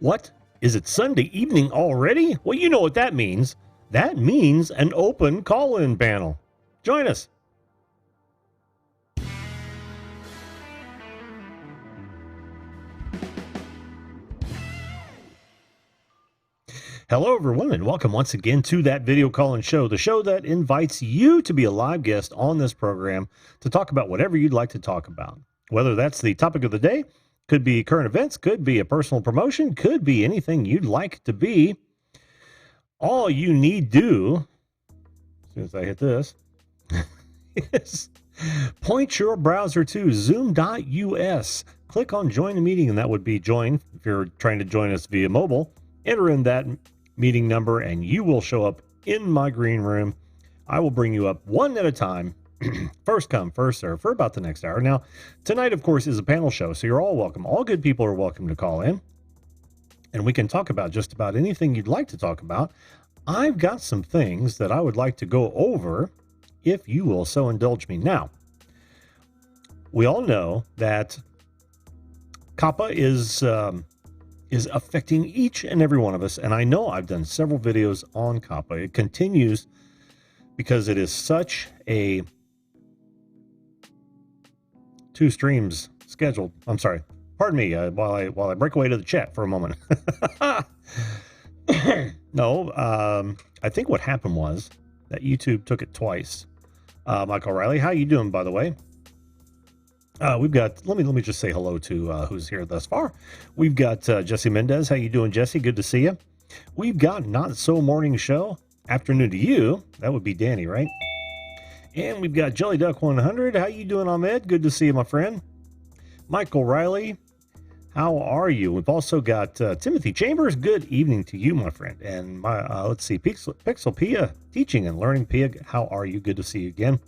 What? Is it Sunday evening already? Well, you know what that means. That means an open call-in panel. Join us. Hello, everyone, and welcome once again to that video call-in show, the show that invites you to be a live guest on this program to talk about whatever you'd like to talk about. Whether that's the topic of the day, could be current events, could be a personal promotion, could be anything you'd like to be. All you need do, as soon as I hit this, is point your browser to zoom.us. Click on join the meeting, and that would be join. If you're trying to join us via mobile, enter in that meeting number and you will show up in my green room. I will bring you up one at a time. First come, first serve for about the next hour. Now, tonight, of course, is a panel show, so you're all welcome. All good people are welcome to call in, and we can talk about just about anything you'd like to talk about. I've got some things that I would like to go over, if you will so indulge me. Now, we all know that COPPA is affecting each and every one of us, and I know I've done several videos on COPPA. It continues because it is such a two streams scheduled. I'm sorry. Pardon me while I break away to the chat for a moment. No, I think what happened was that YouTube took it twice. Michael Riley, how you doing, by the way? We've got, let me just say hello to who's here thus far. We've got Jesse Mendez. How you doing, Jesse? Good to see you. We've got Not So Morning Show. Afternoon to you. That would be Danny, right? And we've got Jelly Duck 100. How you doing, Ahmed? Good to see you, my friend. Michael Riley, how are you? We've also got Timothy Chambers. Good evening to you, my friend. And my let's see, Pixel Pia, teaching and learning Pia. How are you? Good to see you again.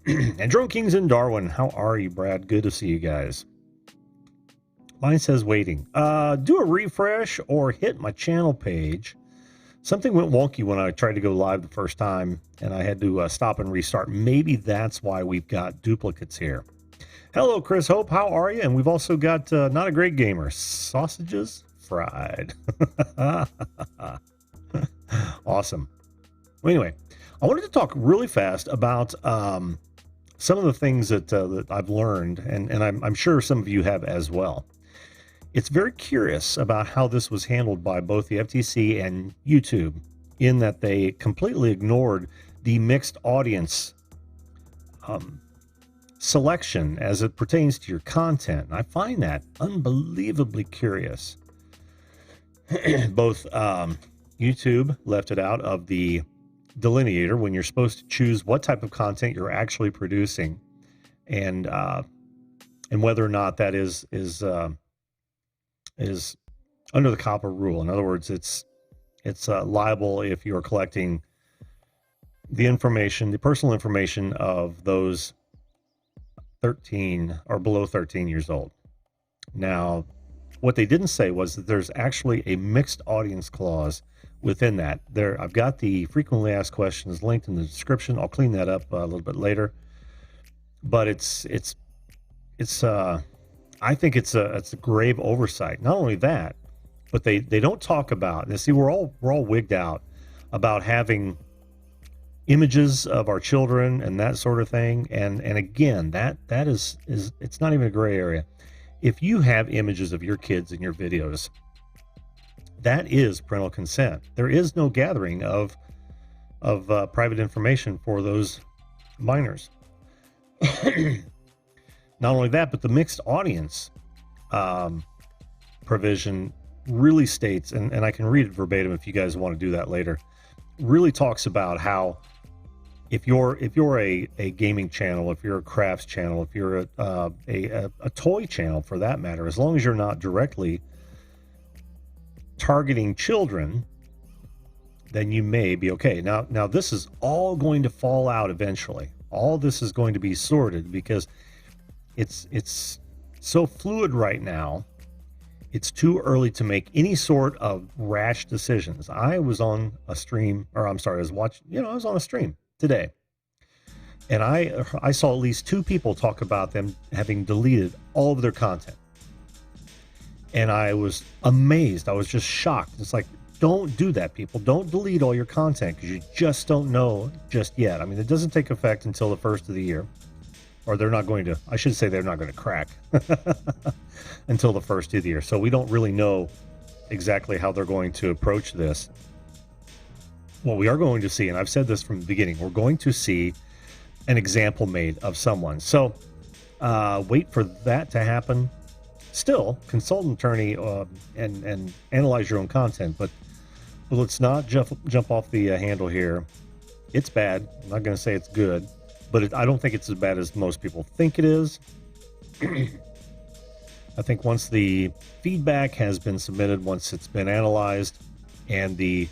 And Drone Kings in Darwin. How are you, Brad? Good to see you guys. Mine says waiting. Do a refresh or hit my channel page. Something went wonky when I tried to go live the first time, and I had to stop and restart. Maybe that's why we've got duplicates here. Hello, Chris Hope. How are you? And we've also got Not a Great Gamer. Sausages fried. Awesome. Well, anyway, I wanted to talk really fast about some of the things that I've learned, and I'm sure some of you have as well. It's very curious about how this was handled by both the FTC and YouTube, in that they completely ignored the mixed audience selection as it pertains to your content. And I find that unbelievably curious. Both YouTube left it out of the delineator when you're supposed to choose what type of content you're actually producing, and whether or not that is under the COPPA rule. In other words, it's liable if you're collecting the information, the personal information of those 13 or below 13 years old. Now, what they didn't say was that there's actually a mixed audience clause within that. There, I've got the frequently asked questions linked in the description. I'll clean that up a little bit later. But it's I think it's a grave oversight. Not only that, but they don't talk about. And see, we're all wigged out about having images of our children and that sort of thing. And again, that is it's not even a gray area. If you have images of your kids in your videos, that is parental consent. There is no gathering of private information for those minors. Not only that, but the mixed audience provision really states, and I can read it verbatim if you guys want to do that later, really talks about how if you're a gaming channel, if you're a crafts channel, if you're a toy channel for that matter, as long as you're not directly targeting children, then you may be okay. Now this is all going to fall out eventually. All this is going to be sorted because it's so fluid right now. It's too early to make any sort of rash decisions. I was on a stream, or I'm sorry, I was on a stream today, and I saw at least two people talk about them having deleted all of their content. And I was amazed. I was just shocked. It's like, don't do that, people. Don't delete all your content because you just don't know just yet. I mean, it doesn't take effect until the first of the year. Or they're not going to, I should say they're not going to crack until the first of the year. So we don't really know exactly how they're going to approach this. What we are going to see, and I've said this from the beginning, we're going to see an example made of someone. So wait for that to happen. Still, consult an attorney and analyze your own content, but let's not jump off the handle here. It's bad. I'm not going to say it's good, but I don't think it's as bad as most people think it is. I think once the feedback has been submitted, once it's been analyzed, and the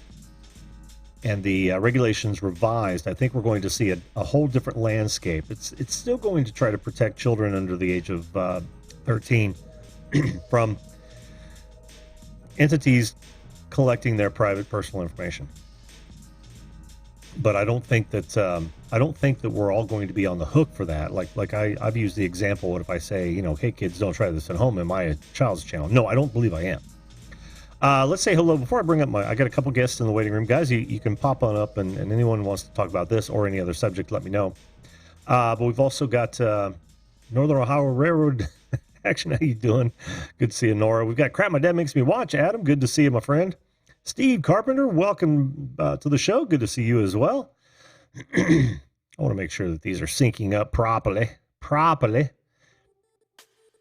regulations revised, I think we're going to see a whole different landscape. It's still going to try to protect children under the age of 13 from entities collecting their private personal information. But I don't think that we're all going to be on the hook for that. Like I've used the example. What if I say, you know, hey kids, don't try this at home? Am I a child's channel? No, I don't believe I am. Let's say hello before I bring up I got a couple guests in the waiting room. Guys, you can pop on up, and anyone who wants to talk about this or any other subject, let me know. But we've also got Northern Ohio Railroad Action. How you doing? Good to see you, Nora. We've got Crap My Dad Makes Me Watch. Adam, good to see you, my friend. Steve Carpenter, welcome to the show. Good to see you as well. I want to make sure that these are syncing up properly.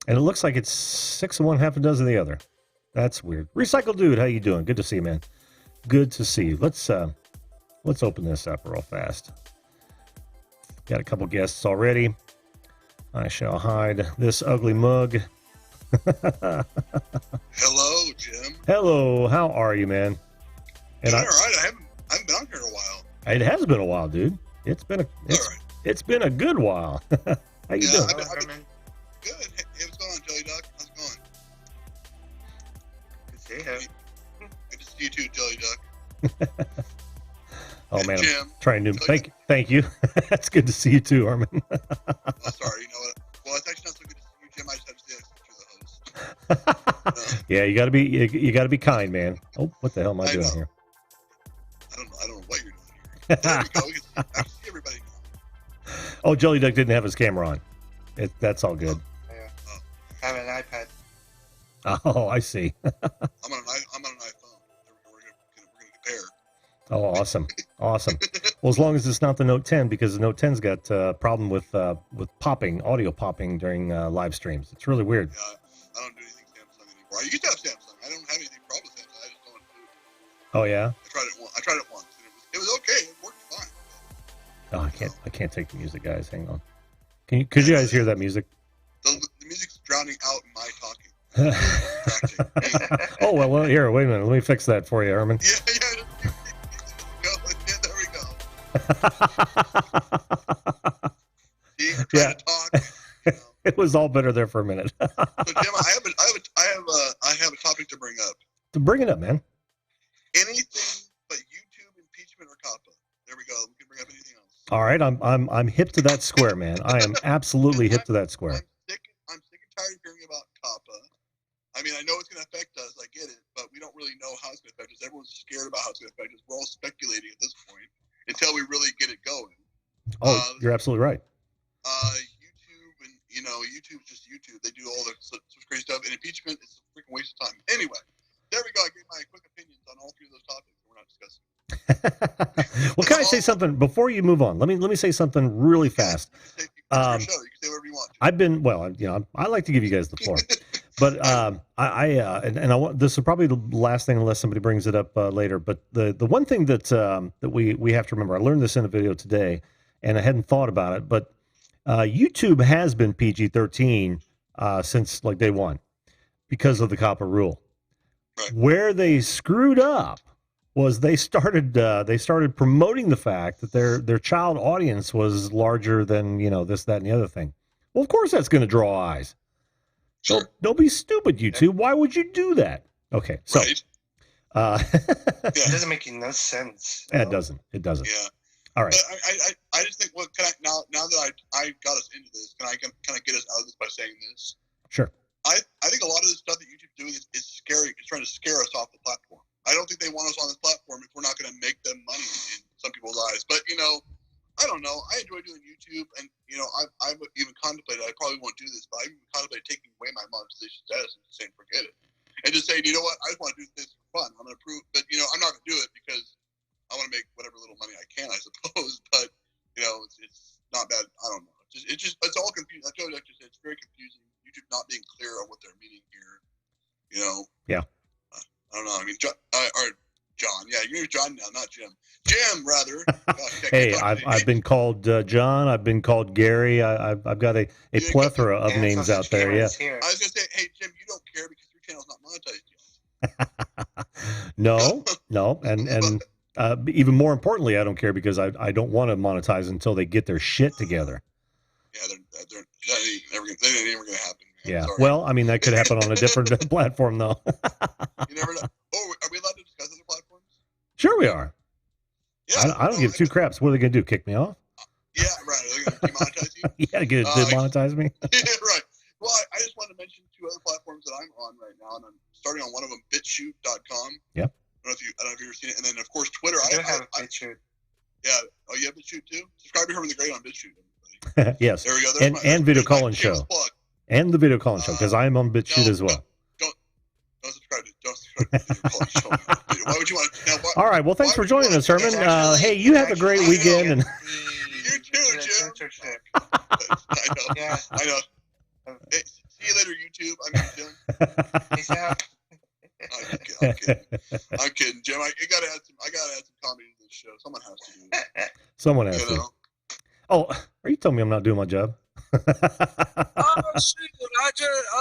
And it looks like it's 6 of one, half a dozen of the other. That's weird. Recycle Dude, how you doing? Good to see you, man. Good to see you. Let's open this up real fast. Got a couple guests already. I shall hide this ugly mug. Hello, Jim. Hello, how are you, man? And all right. I haven't been on here in a while. It has been a while, dude. It's been a good while. How you doing? Good. Hey, what's going on, Jelly Duck? How's it going? Good to see you. Good to see you too, Jelly Duck. Oh man, Jim, I'm trying to thank you. That's good to see you too, Armin. Oh, sorry. You know what? Well, it's actually not so good to see you, Jim. I just have to say that you're the host. Yeah, you gotta be kind, man. Oh, what the hell am I doing here? I don't know what you're doing here. There we go. I can see everybody now. Oh, Jelly Duck didn't have his camera on. That's all good. I have an iPad. Oh, I see. I'm on an iPhone. We're gonna compare. Oh, awesome. Well, as long as it's not the Note 10, because the Note 10's got a problem with popping, audio popping during live streams. It's really weird. Yeah, I don't do anything Samsung anymore. I used to have Samsung. I don't have anything problem with Samsung. I just don't want to do it. Oh yeah. I tried it once, and it was okay. It worked fine. Oh, I can't take the music, guys. Hang on. Could you guys hear that music? The music's drowning out my talking. Oh well, here. Wait a minute. Let me fix that for you, Herman. Yeah. There we go. See, we're trying to talk. You know. It was all better there for a minute. So, Jim, I have a topic to bring up. To bring it up, man. Anything but YouTube impeachment or COPPA. There we go. We can bring up anything else. All right, I'm hip to that square, man. I am absolutely hip to that square. I'm sick and tired of hearing about COPPA. I mean, I know it's going to affect us. I get it, but we don't really know how it's going to affect us. Everyone's scared about how it's going to affect us. We're all speculating at this point until we really get it going. Oh, you're absolutely right. YouTube and YouTube's just YouTube. They do all the crazy stuff. And impeachment is a freaking waste of time. Anyway, there we go. I gave my quick opinions on all three of those topics we're not discussing. Well, can I say something before you move on? Let me say something really fast. It's your show. You can say whatever you want. I like to give you guys the floor, but I want, this is probably the last thing unless somebody brings it up later. But the one thing that we have to remember, I learned this in a video today, and I hadn't thought about it, but YouTube has been PG-13 since like day one because of the COPPA rule. Right. Where they screwed up was they started promoting the fact that their child audience was larger than this, that, and the other thing. Well, of course that's going to draw eyes. Sure. Don't be stupid, YouTube. Why would you do that? Okay, so right. It doesn't make no sense. It doesn't. Yeah. All right. But I just think, now that I got us into this, can I get us out of this by saying this? Sure. I think a lot of the stuff that YouTube's doing is scary. It's trying to scare us off the platform. I don't think they want us on this platform if we're not going to make them money in some people's eyes. But I don't know. I enjoy doing YouTube, and I've even contemplated. I probably won't do this, but I even contemplated taking away my monetization status and just saying forget it, and just saying, you know what, I just want to do this for fun. I'm going to prove, but I'm not going to do it because I want to make whatever little money I can, I suppose. But it's not bad. I don't know. It's all confusing. I told you, it's very confusing. YouTube not being clear on what they're meaning here. Yeah. I don't know. I mean, John. Yeah, your name's John now, not Jim. Jim, rather. Hey, I've been called John. I've been called Gary. I've got a plethora of names out there. Yeah. I was gonna say, hey Jim, you don't care because your channel's not monetized yet. No, and even more importantly, I don't care because I don't want to monetize until they get their shit together. Yeah, that ain't never gonna happen. Man. Yeah. Sorry. Well, I mean, that could happen on a different platform, though. You never know. Oh, are we allowed to discuss other platforms? Sure, we are. Yeah. I don't give two craps. What are they gonna do? Kick me off? Yeah, right. Are they gonna demonetize you? Yeah, demonetize me. Yeah, right. Well, I just wanted to mention two other platforms that I'm on right now, and I'm starting on one of them, BitChute.com. Yep. I don't know if you've ever seen it, and then of course Twitter. I have BitChute. Yeah. Oh, you have BitChute too? Subscribe to Herman the Great on BitChute. Yes. There we go. And video calling show. Plug. And the video calling show, because I'm on BitChute as well. Don't subscribe to the video calling show. Why would you want to? All right. Well, thanks for joining us, Herman. Hey, you have a great weekend. And you too, Jim. I know. Hey, see you later, YouTube. I mean, Jim. Peace out. I'm kidding, Jim. I gotta add some comedy to this show. Someone has to do it. Someone has to. Oh, are you telling me I'm not doing my job?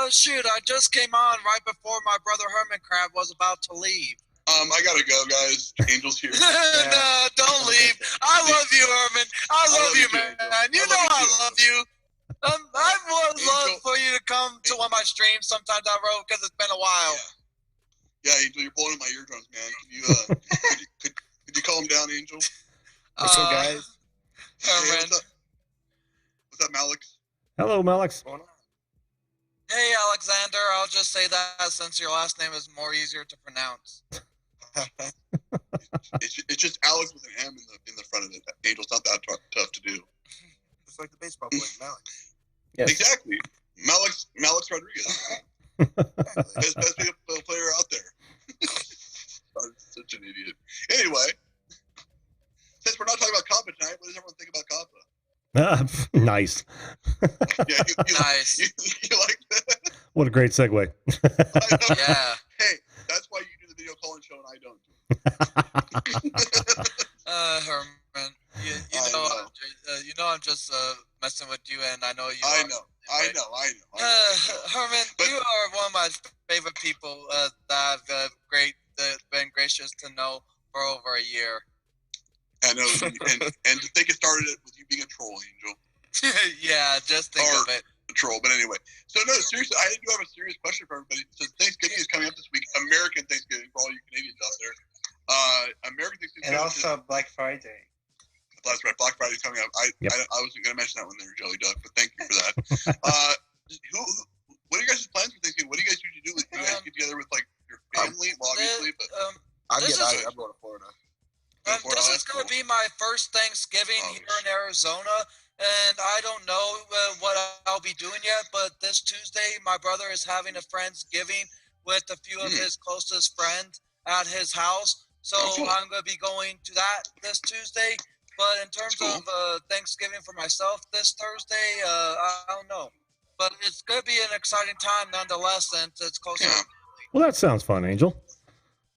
Shoot! I just came on right before my brother Herman Crab was about to leave. I gotta go, guys. Angel's here. No, don't leave. I love you, Herman. I love you, man. You know I love you. I would love for you to come to one of my streams sometime down the road because it's been a while. Yeah, Angel, you're blowing in my eardrums, man. Can you could you calm down, Angel? What's up, guys? Herman. Hey, what's up, Malix? Hello, Malix. Hey, Alexander. I'll just say that since your last name is more easier to pronounce. It's just Alex with an M in the front of it. Angel, it's not that tough to do. It's like the baseball player, Malix. Yes. Exactly. Malix Rodriguez. Best baseball player out there. I'm such an idiot. Anyway, since we're not talking about COPPA tonight, what does everyone think about COPPA? Nice. Yeah, Nice. You like that? What a great segue. Yeah. Hey, that's why you do the video calling show and I don't. Herman, you know I'm just messing with you, and I know you. I know. Herman, you are one of my favorite people that I've been gracious to know for over a year. I know, and to think it started with you being a troll, Angel. Yeah, just think of it. A troll, but anyway. So no, seriously, I do have a serious question for everybody. So Thanksgiving is coming up this week. American Thanksgiving for all you Canadians out there. American Thanksgiving. And also Black Friday. That's right. Black Friday's coming up. I wasn't going to mention that one there, Jelly Duck, but thank you for that. What are you guys' plans for Thanksgiving? What do you guys usually do? Do you guys get together with like your family? Well, obviously, but I'm going to Florida. This is going to be my first Thanksgiving here in Arizona, and I don't know what I'll be doing yet, but this Tuesday, my brother is having a Friendsgiving with a few of his closest friends at his house, so I'm going to be going to that this Tuesday. But in terms of Thanksgiving for myself this Thursday, I don't know. But it's going to be an exciting time nonetheless, since it's closer. Yeah. Well, that sounds fun, Angel.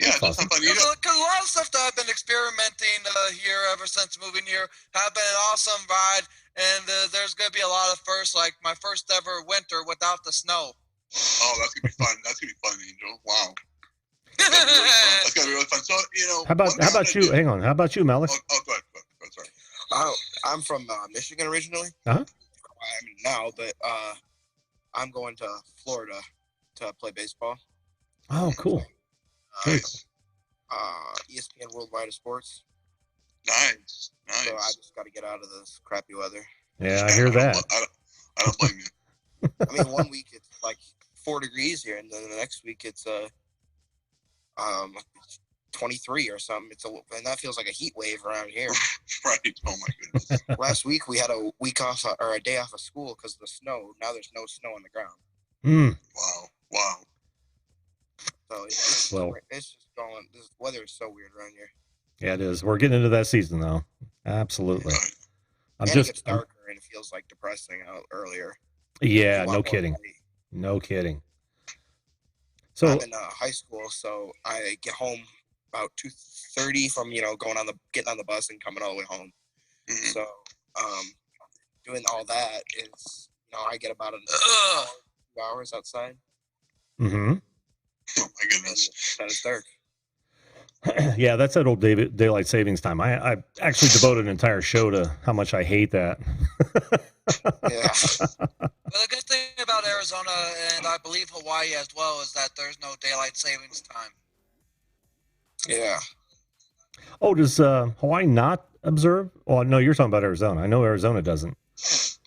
Yeah, it's awesome. Fun. Because a lot of stuff that I've been experimenting here ever since moving here have been an awesome ride, and there's going to be a lot of firsts, like my first ever winter without the snow. Oh, that's going to be fun. That's going to be fun, Angel. Wow. That's going to be really fun. So, How about you? Hang on. How about you, Malix? Oh, go ahead. Sorry. I'm from Michigan originally. Uh-huh. I'm now, but I'm going to Florida to play baseball. Oh, cool. Nice. ESPN Worldwide of Sports. Nice. So I just got to get out of this crappy weather. Yeah, I hear that. I don't blame you. I mean, 1 week it's like 4 degrees here, and then the next week it's 23 or something. And that feels like a heat wave around here. Right. Oh my goodness. Last week we had a week off or a day off of school because of the snow. Now there's no snow on the ground. Wow. So it's just going. This weather is so weird around here. Yeah, it is. We're getting into that season though. Absolutely. It gets darker and it feels like depressing out earlier. Yeah, no kidding. No kidding. So I'm in high school, so I get home about 2:30 from getting on the bus and coming all the way home. Mm-hmm. So doing all that is I get about 2 hours outside. Mm-hmm. Oh my goodness. Then it's dark. Yeah, that's that old daylight savings time. I actually devoted an entire show to how much I hate that. Yeah. Well, the good thing about Arizona, and I believe Hawaii as well, is that there's no daylight savings time. Yeah. Oh, does Hawaii not observe? Well, no, you're talking about Arizona. I know Arizona doesn't.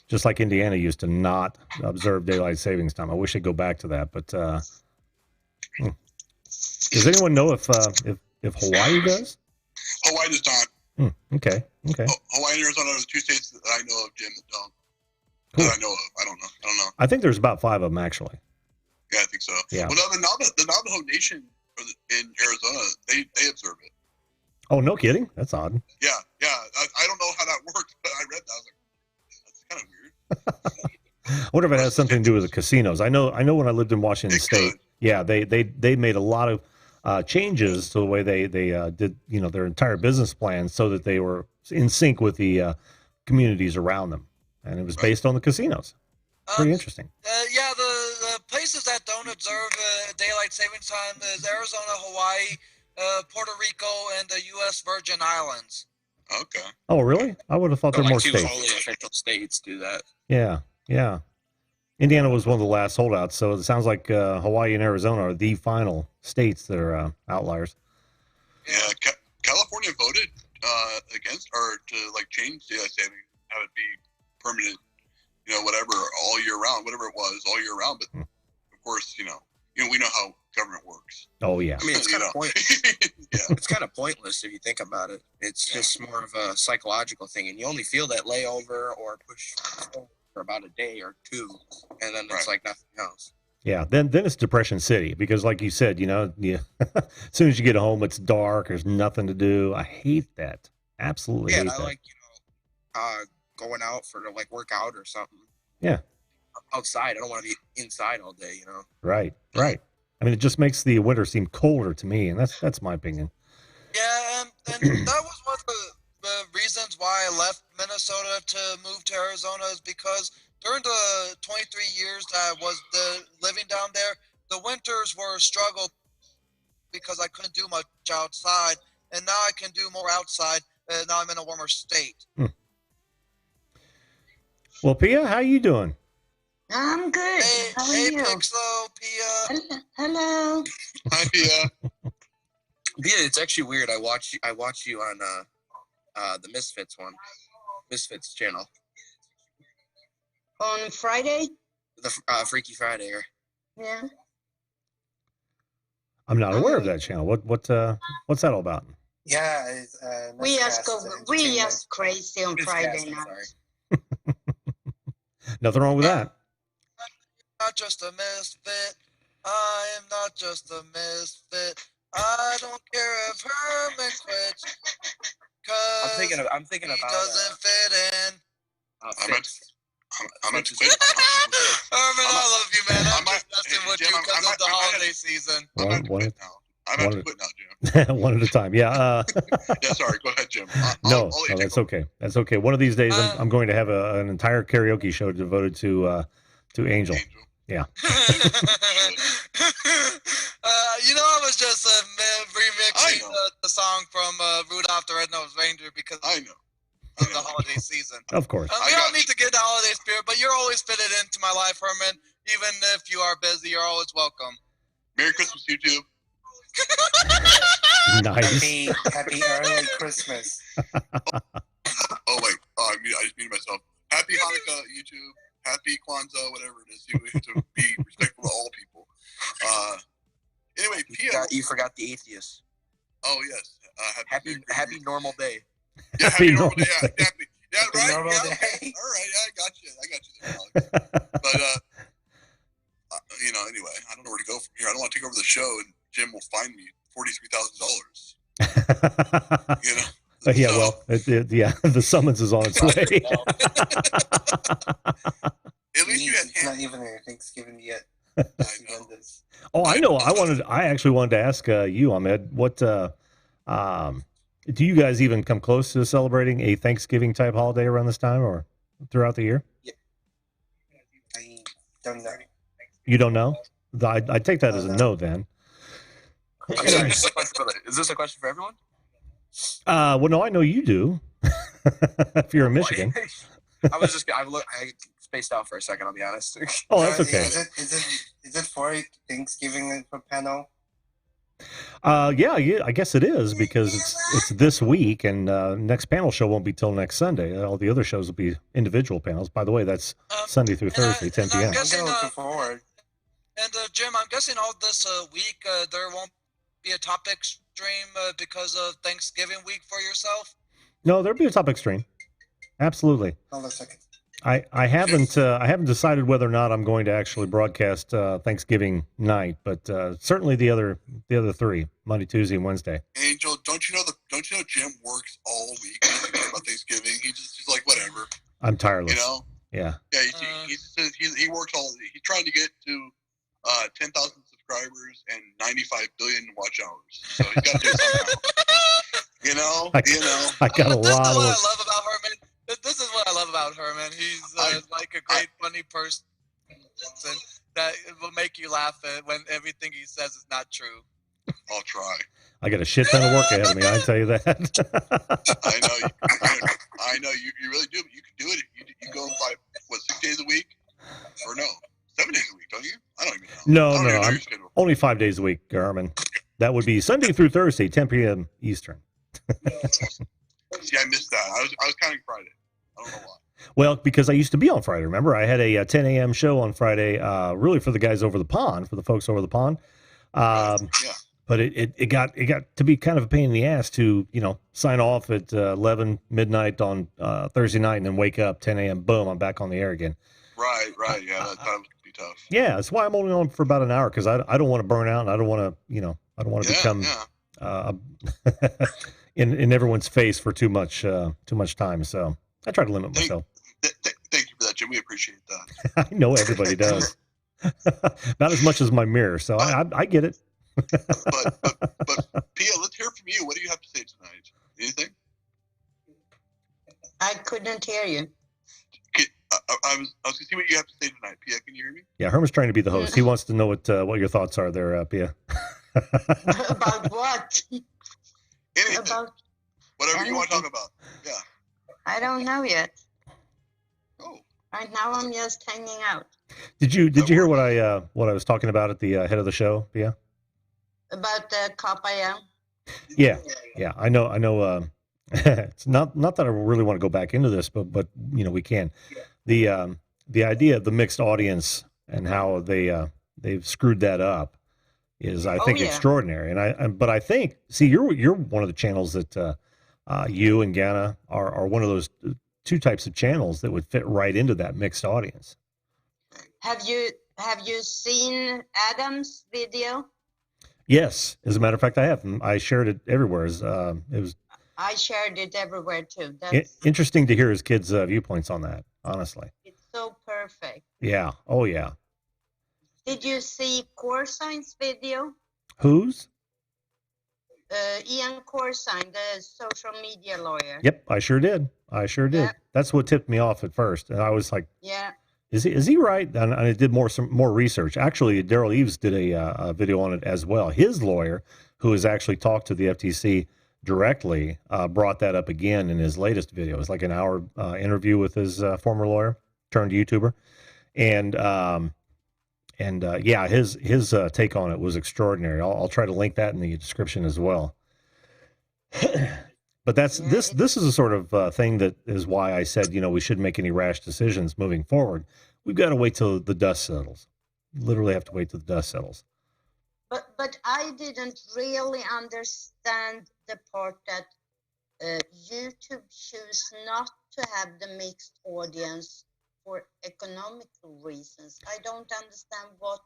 Just like Indiana used to not observe daylight savings time. I wish they'd go back to that. But does anyone know if Hawaii does? Hawaii does not. Okay. Hawaii and Arizona are the 2 states that I know of, Jim, that don't. Cool. That I know of. I don't know. I think there's about 5 of them actually. Yeah, I think so. Yeah. Well, the Navajo Nation in Arizona, they observe it. Oh, no kidding. That's odd. Yeah. I don't know how that works, but I read that. I was like, that's kind of weird. I wonder if it has something to do with the casinos. I know when I lived in Washington State, yeah, they made a lot of changes to the way they did their entire business plan so that they were in sync with the communities around them, and it was based on the casinos. Pretty interesting. Yeah, the places that don't observe daylight savings time is Arizona, Hawaii, Puerto Rico, and the U.S. Virgin Islands. Okay. Oh, really? I would have thought there were more states. 2 only official states do that. Yeah. Indiana was one of the last holdouts, so it sounds like Hawaii and Arizona are the final states that are outliers. Yeah, California voted against or to change daylight saving, have it be permanent, whatever, all year round, whatever it was, all year round. But of course, we know how government works. Oh yeah. I mean, it's kind of pointless. Yeah. It's kind of pointless if you think about it. It's just more of a psychological thing, and you only feel that layover or push for about a day or 2, and then it's like nothing else. Yeah, then it's Depression City because, like you said, as soon as you get home, it's dark. There's nothing to do. I hate that. Absolutely hate that. I like going out for to work out or something. Yeah. Outside, I don't want to be inside all day. Right. I mean, it just makes the winter seem colder to me, and that's my opinion. Yeah, and that was one of the reasons why I left Minnesota to move to Arizona is because during the 23 years that I was living down there, the winters were a struggle because I couldn't do much outside, and now I can do more outside, and now I'm in a warmer state. Well, Pia, how you doing? I'm good. How are you? Pixel, Pia. Hello. Hi, Pia. Pia, it's actually weird. I watch you on the Misfits channel. On Friday? The Freaky Friday. Yeah. I'm not aware of that channel. What's that all about? Yeah, it's, We just crazy on Friday night. Nothing wrong with that. Not just a misfit. I am not just a misfit. I don't care if Herman quits. I'm thinking about. He doesn't fit in. I'm about to quit. Herman, I love you, man. I'm just messing with you because of the holiday season. I'm about to quit now. I'm about to quit now, Jim. One at a time. Yeah. Yeah, sorry. Go ahead, Jim. No, that's okay. That's okay. One of these days, I'm going to have an entire karaoke show devoted to Angel. Yeah. I was just remixing the song from Rudolph the Red-Nosed Reindeer because I know. Of the holiday season. Of course. We don't need to get the holiday spirit, but you're always fitted into my life, Herman. Even if you are busy, you're always welcome. Merry Christmas, YouTube. Nice. Happy early Christmas. Oh wait, I just muted myself. Happy Hanukkah, YouTube. Happy Kwanzaa, whatever it is. You have to be respectful to all people. Anyway, Pia. You forgot the atheist. Oh yes. Happy normal day. Yeah, happy normal day. Yeah, Happy exactly. Yeah, right. normal Yeah, day. okay. All right. Yeah, I got you there, Alex. But anyway, I don't know where to go from here. I don't want to take over the show, and Jim will fine me $43,000. Yeah, So, well, the summons is on its way. At least you had It's not even a Thanksgiving yet. I know. Oh, I know. I actually wanted to ask you, Ahmed, what do you guys even come close to celebrating a Thanksgiving type holiday around this time or throughout the year? Yeah. I don't know. You don't know? I take that as a no then. Is this a question for everyone? Well, no, I know you do. If you're in Michigan. I spaced out for a second, I'll be honest. Oh, that's okay. Is it for Thanksgiving for panel? Yeah, I guess it is because it's this week, and next panel show won't be till next Sunday. All the other shows will be individual panels. By the way, that's Sunday through Thursday, 10 p.m. I'm looking forward. And Jim, I'm guessing all this week there won't be a topic stream because of Thanksgiving week for yourself? No, there'll be a topic stream. Absolutely. Hold on a second. I haven't decided whether or not I'm going to actually broadcast Thanksgiving night, but certainly the other three, Monday, Tuesday, and Wednesday. Angel, don't you know Jim works all week? He doesn't care about Thanksgiving. He's like whatever. I'm tireless. Yeah. Yeah. Yeah. He works all. He's trying to get to 10,000 subscribers and 95 billion watch hours. So he's got to do something. I got a lot of. What I love about Herman. This is what I love about Herman. He's like a great, funny person that will make you laugh when everything he says is not true. I'll try. I got a shit ton of work ahead of me. I can tell you that. I know you really do. But you can do it. You go 6 days a week, or no, 7 days a week, don't you? I don't even know. No, I'm only 5 days a week, Herman. That would be Sunday through Thursday, 10 p.m. Eastern. See, I missed that. I was counting Friday. I don't know why. Well, because I used to be on Friday. Remember, I had a 10 a.m. show on Friday, really for the guys over the pond, for the folks over the pond. Yeah. But it got to be kind of a pain in the ass to sign off at 11 midnight on Thursday night and then wake up 10 a.m. Boom, I'm back on the air again. Right. Yeah, that would be tough. Yeah, that's why I'm only on for about an hour because I don't want to burn out and I don't want to become in everyone's face for too much time. So I try to limit myself. Thank you for that, Jim. We appreciate that. I know everybody does. Not as much as my mirror, so I get it. but Pia, let's hear from you. What do you have to say tonight? Anything? I couldn't hear you. I was going to see what you have to say tonight. Pia, can you hear me? Yeah, Herman's trying to be the host. He wants to know what your thoughts are there, Pia. About what? Anything. About whatever anything. You want to talk about. Yeah. I don't know yet. Oh. Right now I'm just hanging out. Did you hear what I was talking about at the head of the show, Pia? About the COPPA, yeah? Yeah. I know. It's not that I really want to go back into this, but we can. The idea of the mixed audience and how they've screwed that up is, I think, extraordinary. And but I think, see, you're one of the channels that you and Ghana are one of those two types of channels that would fit right into that mixed audience. Have you seen Adam's video? Yes, as a matter of fact, I have. I shared it everywhere. I shared it everywhere too. Interesting to hear his kids' viewpoints on that. Honestly, it's so perfect. Yeah. Oh yeah. Did you see Corsign's video? Whose? Ian Corsign, the social media lawyer. Yep, I sure did. Yeah. That's what tipped me off at first, and I was like, "Yeah, is he right?" And I did some more research. Actually, Daryl Eves did a video on it as well. His lawyer, who has actually talked to the FTC directly, brought that up again in his latest video. It's like an hour interview with his former lawyer turned YouTuber, and his take on it was extraordinary. I'll try to link that in the description as well. But this is a sort of thing that is why I said we shouldn't make any rash decisions moving forward. We've got to wait till the dust settles. literally have to wait till the dust settles. But I didn't really understand the part that YouTube choose not to have the mixed audience for economical reasons. I don't understand what.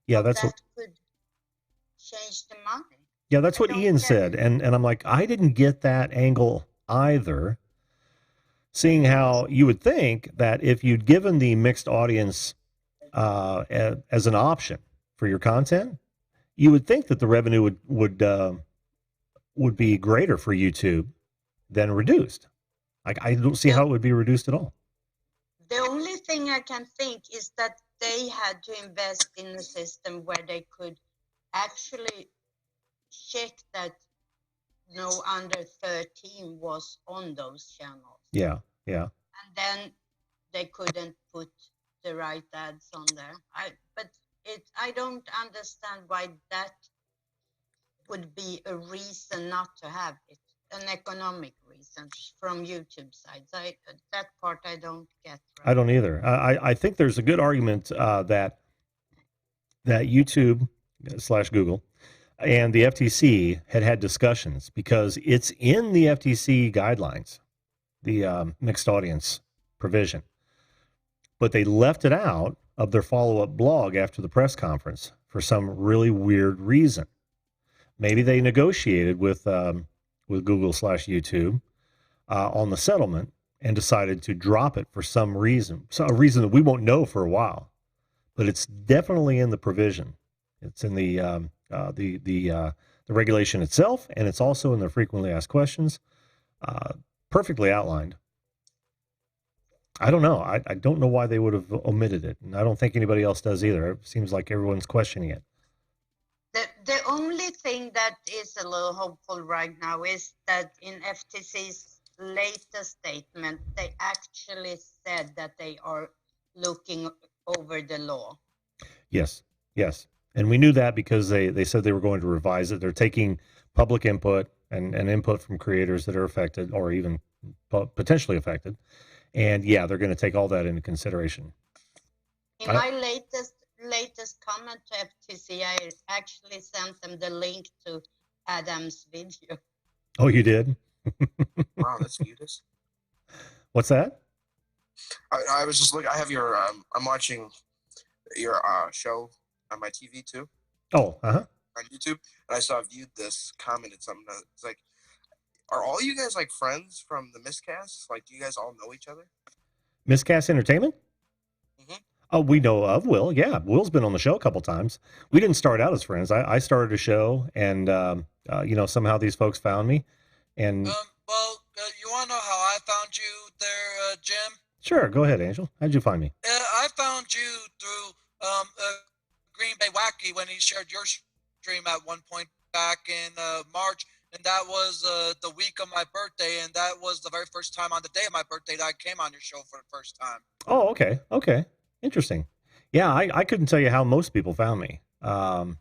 Yeah, that's that could change the money. Yeah, that's what Ian said, and I'm like, I didn't get that angle either. Seeing how you would think that if you'd given the mixed audience as an option for your content, you would think that the revenue would be greater for YouTube than reduced. I don't see how it would be reduced at all. The only thing I can think is that they had to invest in a system where they could actually check that no under 13 was on those channels. Yeah. And then they couldn't put the right ads on there. I don't understand why that would be a reason not to have it. An economic reason from YouTube sides. That part I don't get. Right. I don't either. I think there's a good argument that YouTube / Google and the FTC had discussions, because it's in the FTC guidelines, the mixed audience provision, but they left it out of their follow-up blog after the press conference for some really weird reason. Maybe they negotiated with Google / YouTube on the settlement and decided to drop it for some reason, a reason that we won't know for a while. But it's definitely in the provision. It's in the regulation itself, and it's also in the frequently asked questions, perfectly outlined. I don't know. I don't know why they would have omitted it, and I don't think anybody else does either. It seems like everyone's questioning it. The only thing that is a little hopeful right now is that in FTC's latest statement, they actually said that they are looking over the law. Yes. And we knew that because they said they were going to revise it. They're taking public input and input from creators that are affected or even potentially affected. And yeah, they're going to take all that into consideration. In my latest comment to FTC, I actually sent them the link to Adam's video. Oh, you did? Wow, that's cutest. What's that? I was just looking. I have your. I'm watching your show on my TV too. Oh, on YouTube, and I saw Viewed This commented something. It's like, are all you guys like friends from the miscasts? Like, do you guys all know each other? Miscast Entertainment? Mm-hmm. Oh, we know of Will. Yeah, Will's been on the show a couple times. We didn't start out as friends. I started a show, and somehow these folks found me. And you want to know how I found you there, Jim? Sure, go ahead, Angel. How'd you find me? I found you through Green Bay Wacky when he shared your stream at one point back in March, and that was the week of my birthday, and that was the very first time on the day of my birthday that I came on your show for the first time. Oh, okay. Interesting. Yeah, I couldn't tell you how most people found me. And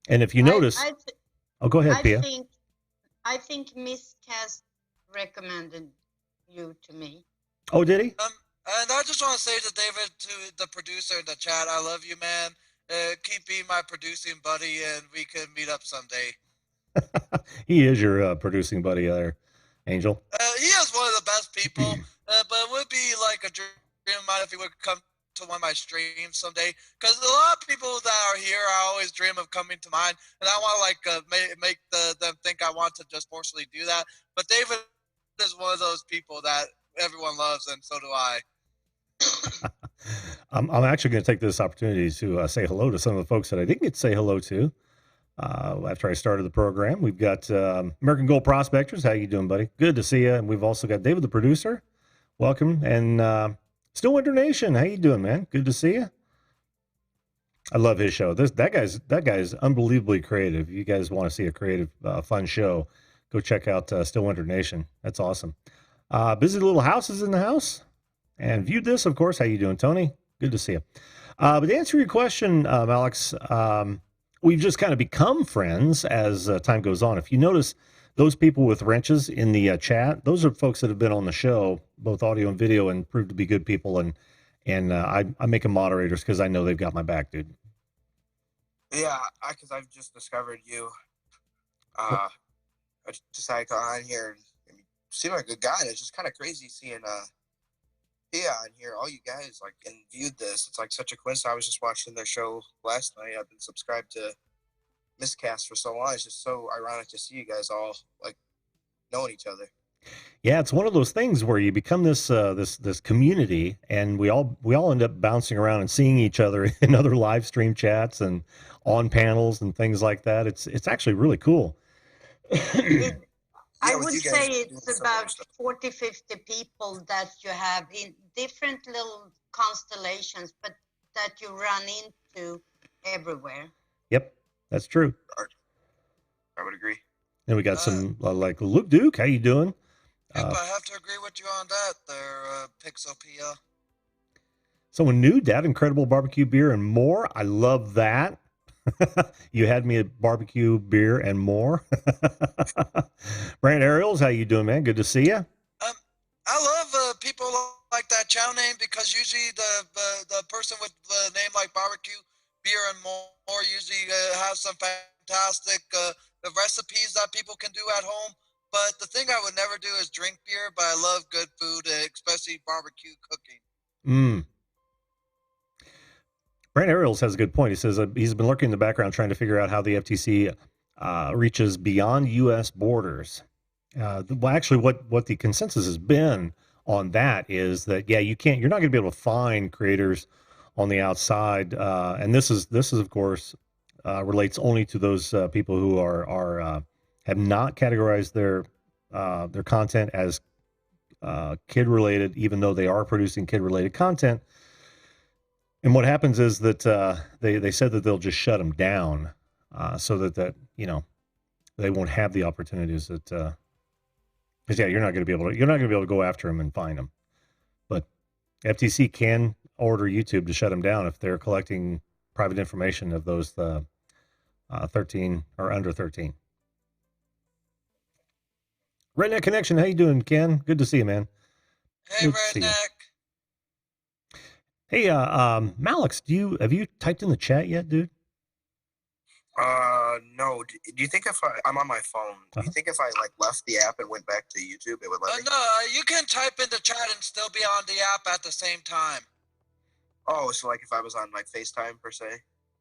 if you notice... go ahead, Pia. I think Miscast recommended you to me. Oh, did he? And I just want to say to David, to the producer in the chat, I love you, man. Keep being my producing buddy, and we can meet up someday. He is your producing buddy there, Angel. He is one of the best people, but it would be like a dream of mine if he would come to one of my streams someday. Because a lot of people that are here, I always dream of coming to mine, and I want to make them think I want to just forcefully do that. But David is one of those people that everyone loves, and so do I. I'm actually going to take this opportunity to say hello to some of the folks that I didn't get to say hello to after I started the program. We've got American Gold Prospectors. How you doing, buddy? Good to see you. And we've also got David, the producer. Welcome. And Still Winter Nation. How you doing, man? Good to see you. I love his show. That guy's unbelievably creative. If you guys want to see a creative, fun show, go check out Still Winter Nation. That's awesome. Busy Little House is in the house. And Viewed This, of course. How you doing, Tony? Good to see you. But to answer your question, Alex, we've just kind of become friends as time goes on. If you notice, those people with wrenches in the chat, those are folks that have been on the show, both audio and video, and proved to be good people. And I make them moderators because I know they've got my back, dude. Yeah, because I've just discovered you. I just decided to go on here and you seem like a good guy. And it's just kind of crazy seeing on here, all you guys like and viewed this. It's like such a coincidence. I was just watching their show last night. I've been subscribed to Miscast for so long. It's just so ironic to see you guys all like knowing each other. Yeah, it's one of those things where you become this this community, and we all end up bouncing around and seeing each other in other live stream chats and on panels and things like that. It's actually really cool. I would say it's about 40, 50 people that you have in different little constellations, but that you run into everywhere. Yep, that's true. I would agree. And we got some like Luke Duke. How you doing? Yep, I have to agree with you on that there, Pixopia. Someone new, Dad, incredible barbecue beer and more. I love that. You had me at barbecue beer and more. Brand Ariels, how you doing, man? Good to see you. I love people like that channel name because usually the person with the name like barbecue beer and more usually has some fantastic recipes that people can do at home. But the thing I would never do is drink beer, but I love good food, especially barbecue cooking. Brand Ariels has a good point. He says he's been lurking in the background trying to figure out how the FTC reaches beyond U.S. borders. Well, actually, what the consensus has been on that is that, yeah, you're not going to be able to find creators on the outside. And this is of course, relates only to those people who have not categorized their content as kid related, even though they are producing kid related content. And what happens is that they said that they'll just shut them down so that they won't have the opportunities that because you're not going to be able to go after them and find them. But FTC can order YouTube to shut them down if they're collecting private information of those 13 or under 13. Redneck Connection, how you doing, Ken? Good to see you, man. Hey, Redneck. Hey, Malix, have you typed in the chat yet, dude? No. Do you think if I'm on my phone, do you think if I like left the app and went back to YouTube, it would let me? No, you can type in the chat and still be on the app at the same time. Oh, so like if I was on like FaceTime per se?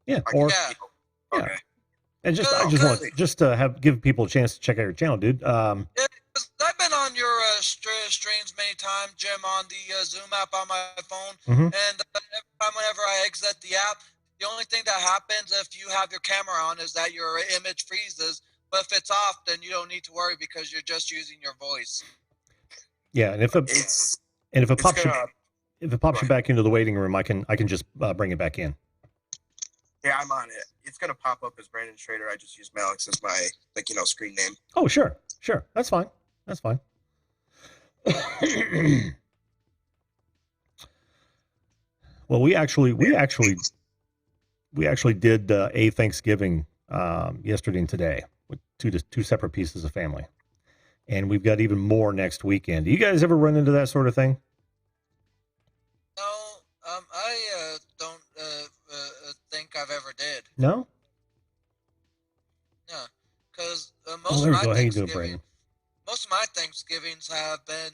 Yeah. Okay. And I just want to give people a chance to check out your channel, dude. Yeah, I've been on your streams many times, Jim, on the Zoom app on my phone, and every time whenever I exit the app, the only thing that happens if you have your camera on is that your image freezes. But if it's off, then you don't need to worry because you're just using your voice. Yeah, and if it pops you back into the waiting room, I can just bring it back in. Yeah, I'm on it. It's gonna pop up as Brandon Schrader. I just use Malix as my screen name. Oh, sure. That's fine. Well, we actually did a Thanksgiving yesterday and today with two separate pieces of family, and we've got even more next weekend. Do you guys ever run into that sort of thing? No, I don't think I've ever did. No? Yeah, because most of my Thanksgivings have been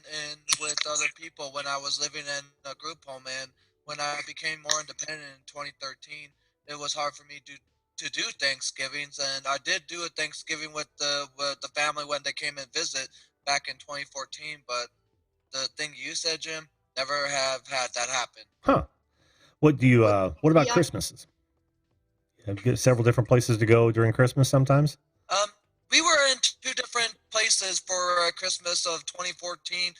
with other people when I was living in a group home, and when I became more independent in 2013, it was hard for me to do Thanksgivings, and I did do a Thanksgiving with the family when they came and visit back in 2014. But the thing you said, Jim, never have had that happen. Huh? What do you? What about Christmases? Have you got several different places to go during Christmas sometimes? We were in two different places for Christmas of 2014.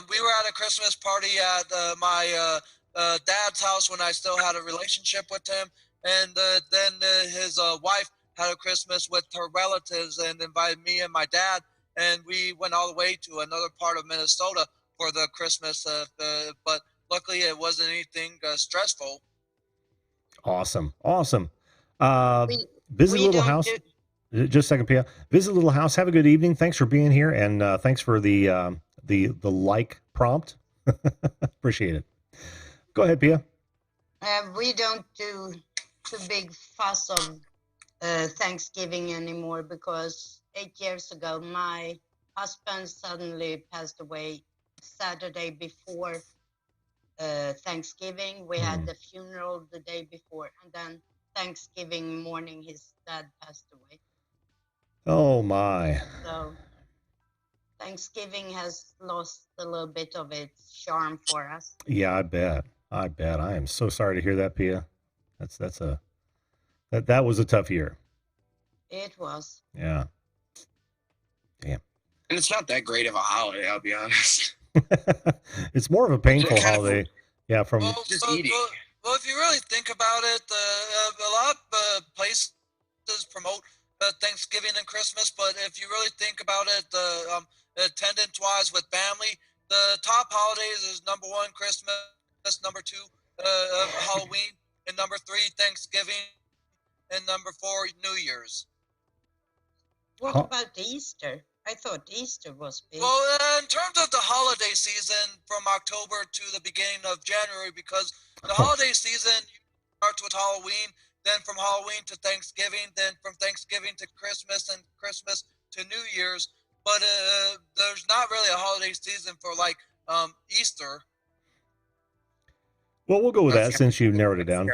We were at a Christmas party at my dad's house when I still had a relationship with him, and then his wife had a Christmas with her relatives and invited me and my dad, and we went all the way to another part of Minnesota for the Christmas. But luckily, it wasn't anything stressful. Awesome. Busy little house. Just a second, Pia. Visit Little House. Have a good evening. Thanks for being here, and thanks for the like prompt. Appreciate it. Go ahead, Pia. We don't do too big fuss of Thanksgiving anymore because 8 years ago, my husband suddenly passed away Saturday before Thanksgiving. We had the funeral the day before, and then Thanksgiving morning, his dad passed away. Oh, my. So Thanksgiving has lost a little bit of its charm for us. Yeah, I bet. I am so sorry to hear that, Pia. That was a tough year. It was. Yeah. Damn. And it's not that great of a holiday, I'll be honest. It's more of a painful holiday. Yeah, from just eating. Well, if you really think about it, a lot of places promote Thanksgiving and Christmas, but if you really think about it, attendance-wise with family, the top holidays is number 1, Christmas, number 2, Halloween, and number 3, Thanksgiving, and number 4, New Year's. What about Easter? I thought Easter was big. Well, in terms of the holiday season, from October to the beginning of January, because the holiday season starts with Halloween, then from Halloween to Thanksgiving, then from Thanksgiving to Christmas, and Christmas to New Year's. But there's not really a holiday season for like Easter. Well, we'll go with that since you narrowed it down.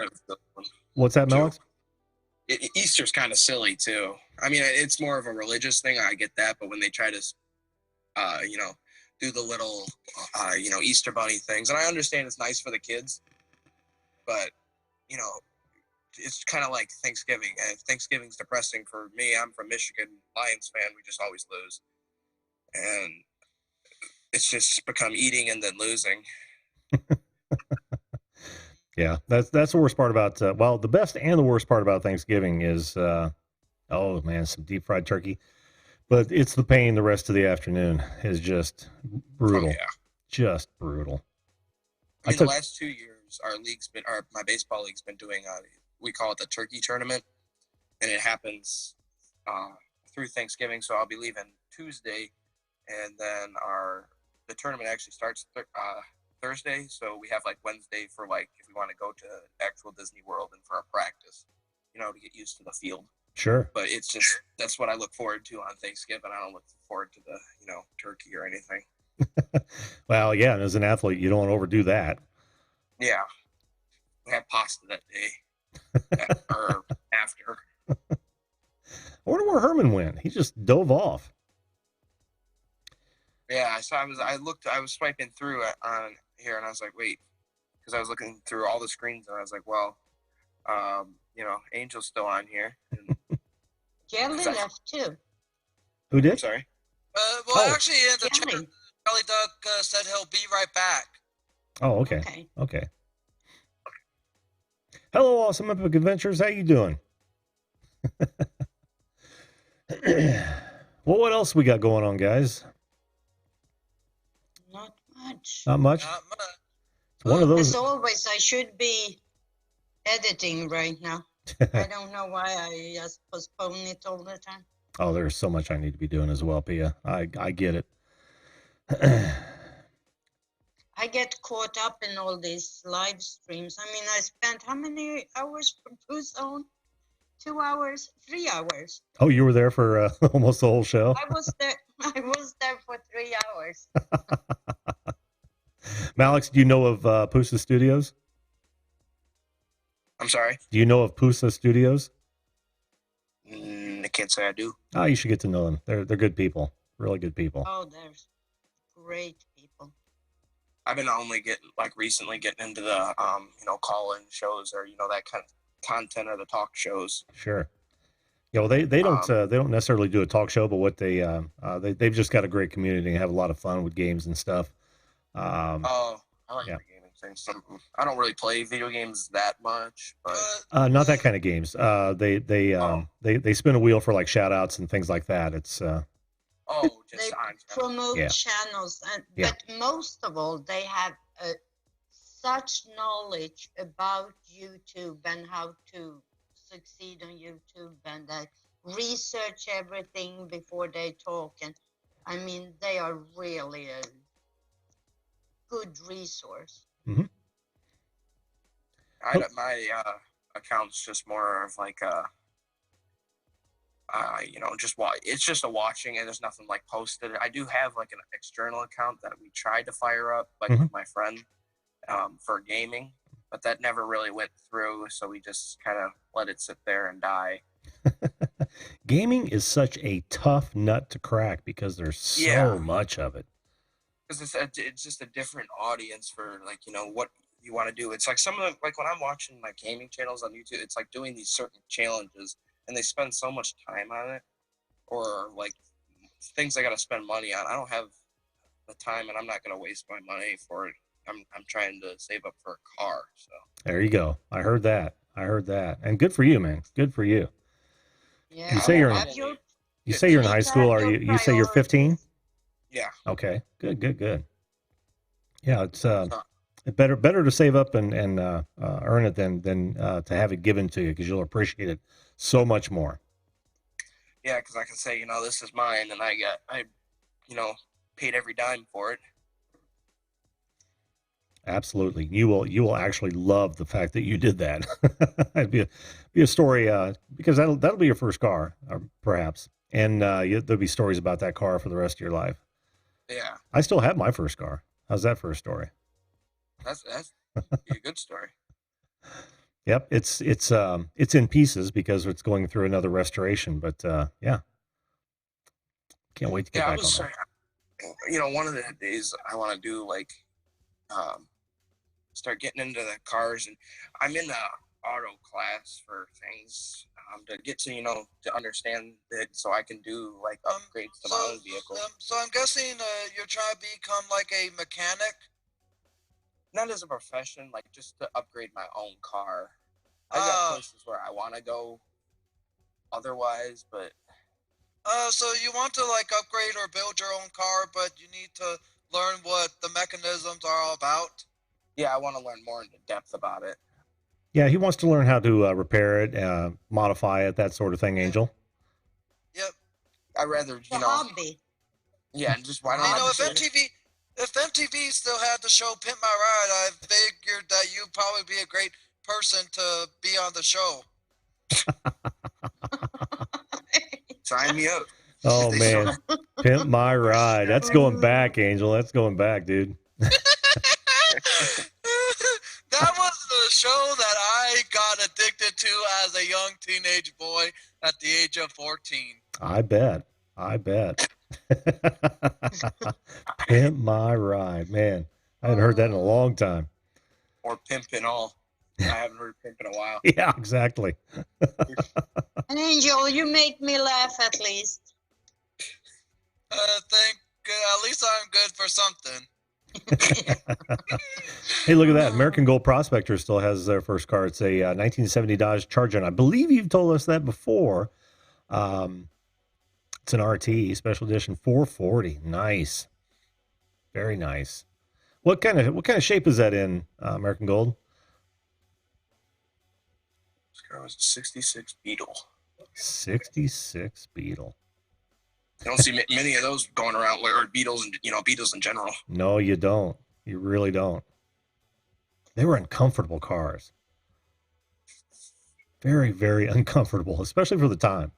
What's that, Alex? Easter's kind of silly too. I mean, it's more of a religious thing. I get that, but when they try to, do the little, Easter bunny things, and I understand it's nice for the kids, but it's kind of like Thanksgiving. And Thanksgiving's depressing for me. I'm from Michigan, Lions fan. We just always lose, and it's just become eating and then losing. Yeah, that's the worst part about. The best and the worst part about Thanksgiving is, some deep fried turkey. But it's the pain the rest of the afternoon is just brutal. Oh, yeah. Just brutal. I mean, the last 2 years, my baseball league's been doing we call it the turkey tournament, and it happens through Thanksgiving. So I'll be leaving Tuesday, and then the tournament actually starts Thursday. So we have like Wednesday for like if we want to go to actual Disney World and for our practice, to get used to the field. Sure. But it's just that's what I look forward to on Thanksgiving. I don't look forward to the turkey or anything. Well, yeah, and as an athlete, you don't want to overdo that. Yeah, we had pasta that day or after. I wonder where Herman went. He just dove off. Yeah, so I was swiping through on here, and I was like, wait, because I was looking through all the screens, and I was like, well, Angel's still on here. Jelly left too. Who did? I'm sorry. Actually, in the chat, Jelly Duck said he'll be right back. Oh, okay. Hello, Awesome Epic Adventures. How you doing? Well, what else we got going on, guys? Not much. Not much? Not much. It's one of those. As always, I should be editing right now. I don't know why I just postpone it all the time. Oh, there's so much I need to be doing as well, Pia. I get it. I get caught up in all these live streams. I mean, I spent how many hours for Pooh's Own? 2 hours? 3 hours? Oh, you were there for almost the whole show? I was there for 3 hours. Malix, do you know of Pusa Studios? I'm sorry? Do you know of Pusa Studios? I can't say I do. Oh, you should get to know them. They're good people. Really good people. Oh, they're great people. I've been recently getting into the call-in shows or that kind of content or the talk shows. Sure. Yeah, well, they don't necessarily do a talk show, but what they've just got a great community and have a lot of fun with games and stuff. I like the gaming things. I don't really play video games that much, but not that kind of games. They spin a wheel for like shout outs and things like that. It's they promote channels, but most of all, they have such knowledge about YouTube and how to succeed on YouTube, and they research everything before they talk. And I mean, they are really a good resource. Mm-hmm. My account's just more of like just watch. It's just a watching, and there's nothing like posted. I do have like an external account that we tried to fire up, like with my friend, for gaming, but that never really went through. So we just kind of let it sit there and die. Gaming is such a tough nut to crack because there's so much of it. Because it's just a different audience for like what you want to do. It's like some of the like when I'm watching like gaming channels on YouTube, it's like doing these certain challenges. And they spend so much time on it, or like things I got to spend money on. I don't have the time, and I'm not going to waste my money for it. I'm trying to save up for a car. So there you go. I heard that, and good for you, man. Good for you. Yeah. You say you're in high school. Are you? You say you're 15? Yeah. Okay. Good. Yeah, it's better to save up and earn it than to have it given to you, because you'll appreciate it so much more. Yeah, because I can say, this is mine, and I paid every dime for it. Absolutely, you will actually love the fact that you did that. It'd be a story, because that'll be your first car, perhaps, and there'll be stories about that car for the rest of your life. Yeah, I still have my first car. How's that for a story? That's a good story. Yep, it's in pieces because it's going through another restoration, but yeah, can't wait to get back on that. One of the days I want to do like start getting into the cars, and I'm in the auto class for things to get to to understand it, so I can do like upgrades to my own vehicle. So I'm guessing you're trying to become like a mechanic. Not as a profession, like just to upgrade my own car. I got places where I want to go otherwise, but so you want to like upgrade or build your own car, but you need to learn what the mechanisms are all about. Yeah, I want to learn more into depth about it. Yeah, he wants to learn how to repair it, modify it, that sort of thing, Angel. Yep. I'd rather, hobby. Yeah, and just why don't if MTV still had the show Pimp My Ride, I figured that you'd probably be a great person to be on the show. Sign me up. Oh man, Pimp My Ride. That's going back, Angel. That's going back, dude. That was the show that I got addicted to as a young teenage boy at the age of 14. I bet. Pimp My Ride, man. I haven't heard that in a long time. Or Pimp and All. I haven't heard Pimp in a while. Yeah, exactly. Angel, you make me laugh at least. At least I'm good for something. Hey, look at that. American Gold Prospector still has their first car. It's a 1970 Dodge Charger. And I believe you've told us that before. It's an RT Special Edition 440. Nice. Very nice. What kind of shape is that in, American Gold? This car was a 66 Beetle. 66 Beetle. You don't see many of those going around, or Beetles, and Beetles in general. No, you don't. You really don't. They were uncomfortable cars. Very, very uncomfortable, especially for the time.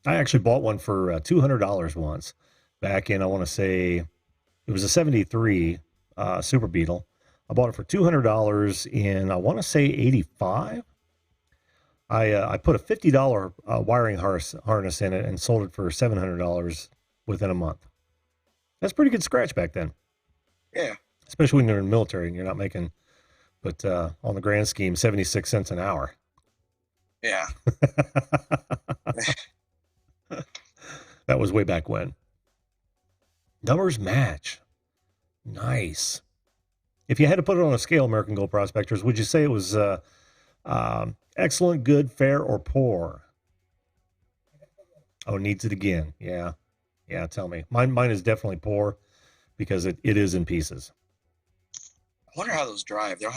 I actually bought one for $200 once back in, I want to say, it was a 73 Super Beetle. I bought it for $200 in, I want to say, 85. I put a $50 wiring harness in it and sold it for $700 within a month. That's pretty good scratch back then. Yeah. Especially when you're in the military and you're not making, but on the grand scheme, 76 cents an hour. Yeah. That was way back when. Numbers match. Nice. If you had to put it on a scale, American Gold Prospectors, would you say it was excellent, good, fair, or poor? Oh, needs it again. Yeah. Yeah, tell me. Mine is definitely poor because it is in pieces. I wonder how those drive. They're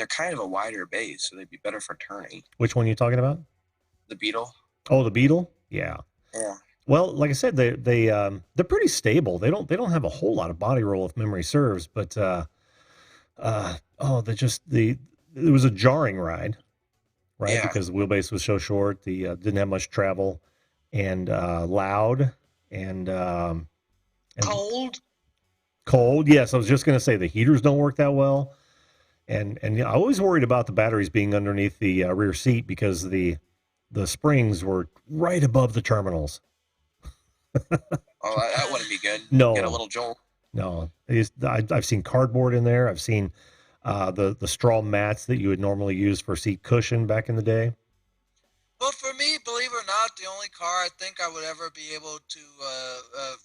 kind of a wider base, so they'd be better for turning. Which one are you talking about? The Beetle. Oh, the Beetle? Yeah. Yeah. Well, like I said, they're pretty stable. They don't have a whole lot of body roll if memory serves, but it was a jarring ride, right? Yeah. Because the wheelbase was so short, the didn't have much travel, and loud and Cold. cold. Yes, I was just going to say the heaters don't work that well, and I always worried about the batteries being underneath the rear seat because the springs were right above the terminals. Oh, that wouldn't be good. No. Get a little jolt. No, I've seen cardboard in there. I've seen the straw mats that you would normally use for seat cushion back in the day. Well, for me, believe it or not, the only car I think I would ever be able to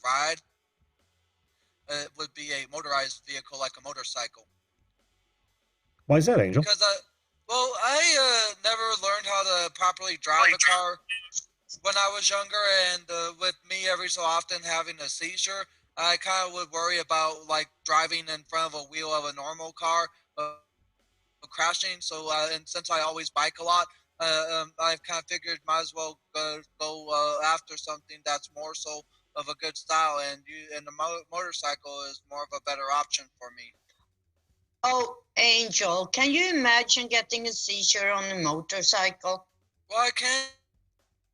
ride would be a motorized vehicle like a motorcycle. Why is that, Angel? Because I never learned how to properly drive a car when I was younger, and with me every so often having a seizure, I kind of would worry about like driving in front of a wheel of a normal car, crashing. So, and since I always bike a lot, I've kind of figured might as well go after something that's more so of a good style, and the motorcycle is more of a better option for me. Oh, Angel, can you imagine getting a seizure on a motorcycle? Well, I can,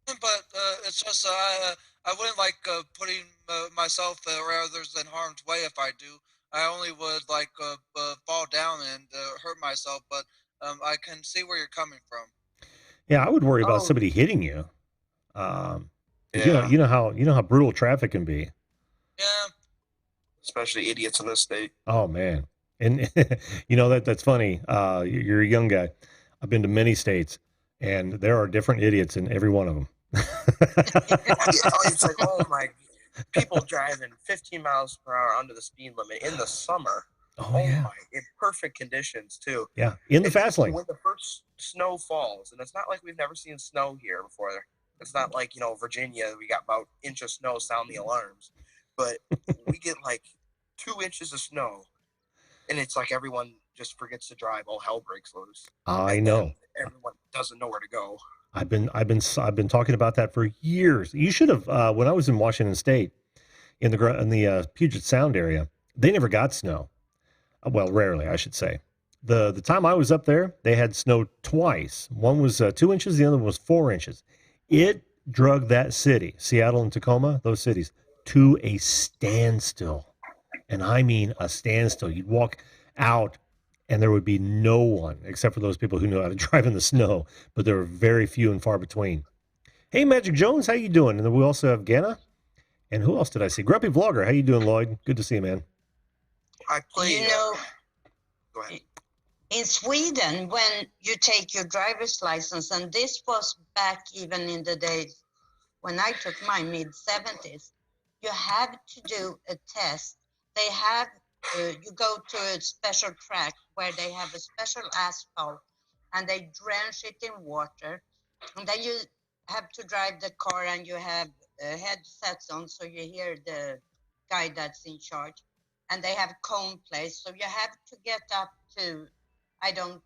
but it's just I wouldn't like putting myself or others in harm's way if I do. I only would like fall down and hurt myself, but I can see where you're coming from. Yeah, I would worry about somebody hitting you. Yeah. You know how brutal traffic can be. Yeah. Especially idiots in this state. Oh man, and that's funny. You're a young guy. I've been to many states, and there are different idiots in every one of them. It's like, oh my, people driving 15 miles per hour under the speed limit in the summer. Oh yeah. My, in perfect conditions too. Yeah, in the fast lane. When the first snow falls, and it's not like we've never seen snow here before. It's not like, Virginia, we got about an inch of snow, sound the alarms. But we get like 2 inches of snow, and it's like everyone just forgets to drive. All hell breaks loose. I know. Everyone doesn't know where to go. I've been talking about that for years. You should have when I was in Washington State in the Puget Sound area, they never got snow. Well, rarely, I should say. The time I was up there, they had snow twice. One was 2 inches, the other was 4 inches. It drug that city, Seattle and Tacoma, those cities, to a standstill. And I mean a standstill. You'd walk out and there would be no one except for those people who know how to drive in the snow, but there were very few and far between. Hey, Magic Jones, how you doing? And then we also have Ganna. And who else did I see? Grumpy Vlogger. How you doing, Lloyd? Good to see you, man. I play. Go ahead. In Sweden, when you take your driver's license, and this was back even in the days when I took my mid-70s, you have to do a test. They have, you go to a special track where they have a special asphalt, and they drench it in water, and then you have to drive the car, and you have headsets on so you hear the guy that's in charge. And they have cone plays, so you have to get up to, I don't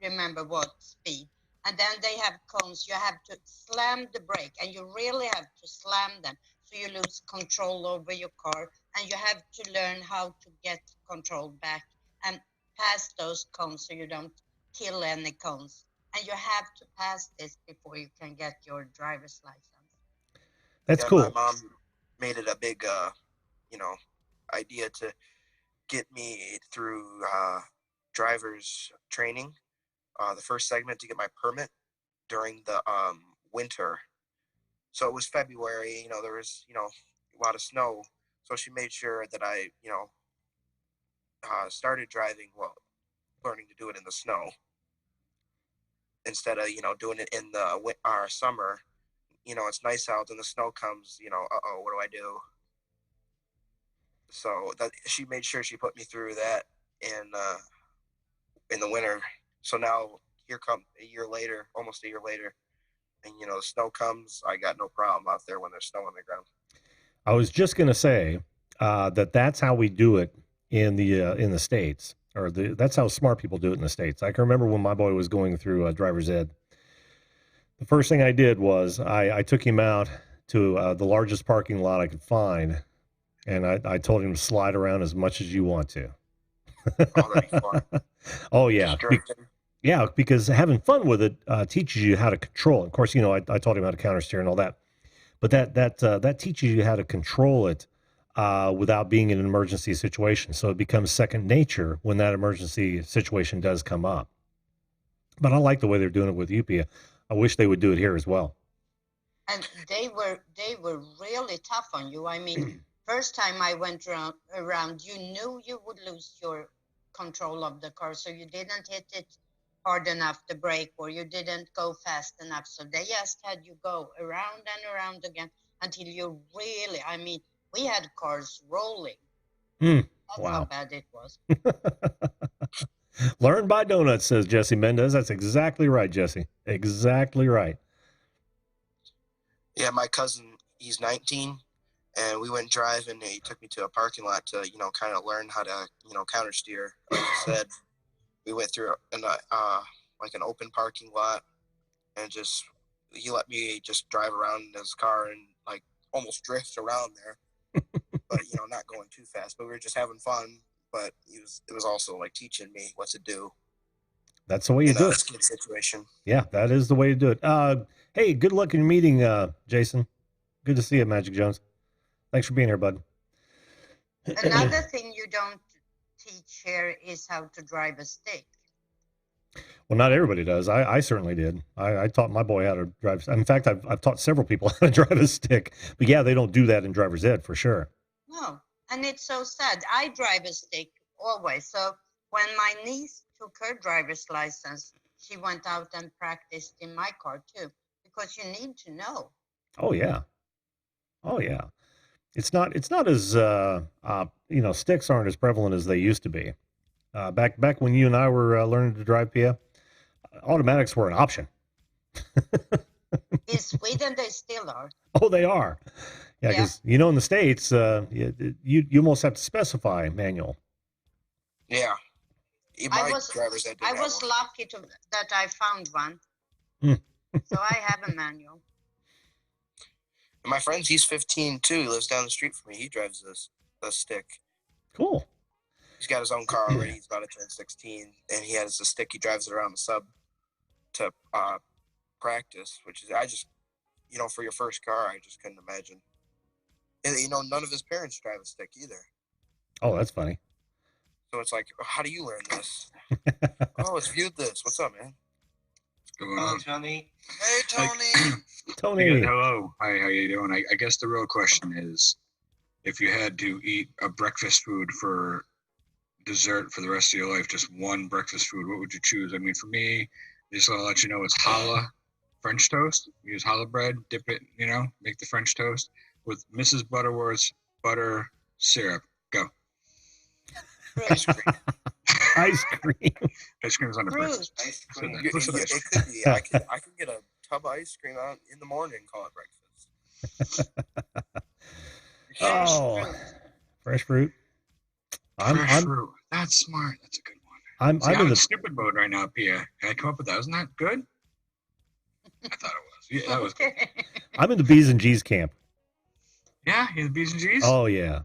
remember what speed. And then they have cones. You have to slam the brake, and you really have to slam them, so you lose control over your car. And you have to learn how to get control back and pass those cones so you don't kill any cones. And you have to pass this before you can get your driver's license. That's cool. My mom made it a big, idea to get me through driver's training, the first segment to get my permit during the winter. So it was February, there was, a lot of snow. So she made sure that I, started driving, learning to do it in the snow instead of, doing it in the summer. It's nice out and the snow comes, what do I do? So that she made sure she put me through that in the winter. So now here come almost a year later, and the snow comes. I got no problem out there when there's snow on the ground. I was just gonna say that's how we do it in the States, or that's how smart people do it in the States. I can remember when my boy was going through driver's ed. The first thing I did was I took him out to the largest parking lot I could find. And I told him to slide around as much as you want to. Oh, that'd be fun. Oh yeah, Just drifting. yeah, because having fun with it teaches you how to control it. Of course, I taught him how to counter steer and all that, but that teaches you how to control it without being in an emergency situation. So it becomes second nature when that emergency situation does come up. But I like the way they're doing it with UPIA. I wish they would do it here as well. And they were really tough on you. I mean, first time I went around, you knew you would lose your control of the car, so you didn't hit it hard enough to brake, or you didn't go fast enough. So they just had you go around and around again until you really, I mean, we had cars rolling. That's how bad it was. Learn by donuts, says Jesse Mendez. That's exactly right, Jesse. Exactly right. Yeah, my cousin, he's 19, and we went driving. He took me to a parking lot to, kind of learn how to, counter steer. Like I said, we went through like an open parking lot, and he let me just drive around in his car and like almost drift around there, but not going too fast. But we were just having fun. But it was also like teaching me what to do. That's the way you do it. Skid situation. Yeah, that is the way to do it. Hey, good luck in your meeting, Jason. Good to see you, Magic Jones. Thanks for being here, bud. Another thing you don't teach here is how to drive a stick. Well, not everybody does. I certainly did. I taught my boy how to drive. In fact, I've taught several people how to drive a stick. But yeah, they don't do that in driver's ed for sure. No, and it's so sad. I drive a stick always. So when my niece took her driver's license, she went out and practiced in my car too, because you need to know. Oh yeah. Oh yeah. It's not as sticks aren't as prevalent as they used to be. Back when you and I were learning to drive, Pia, automatics were an option. In Sweden, they still are. Oh, they are. Yeah, because in the States, you almost have to specify manual. Yeah. I was lucky that I found one. So I have a manual. And my friend, he's 15 too. He lives down the street from me. He drives a stick. Cool. He's got his own car already. He's about to turn 16, and he has a stick. He drives it around the sub to practice, which is, I just, for your first car, I just couldn't imagine. And, none of his parents drive a stick either. Oh, that's funny. So it's like, how do you learn this? Oh, it's viewed this. What's up, man? What's going on, Tony? Hey, Tony. Tony. Hello. Hi, how you doing? I guess the real question is, if you had to eat a breakfast food for dessert for the rest of your life, just one breakfast food, what would you choose? I mean, for me, just want to let you know, it's challah French toast. Use challah bread, dip it, make the French toast with Mrs. Butterworth's butter syrup. Go. Ice cream. Ice cream. Ice cream is under breakfast. Ice cream. It could be. I can get a tub of ice cream out in the morning and call it breakfast. Fresh fruit. Fresh fruit. That's smart. That's a good one. I'm in the stupid mode right now, Pia. Can I come up with that? Isn't that good? I thought it was. Yeah, that was good. I'm in the B's and G's camp. Yeah, you're the B's and G's? Oh, yeah.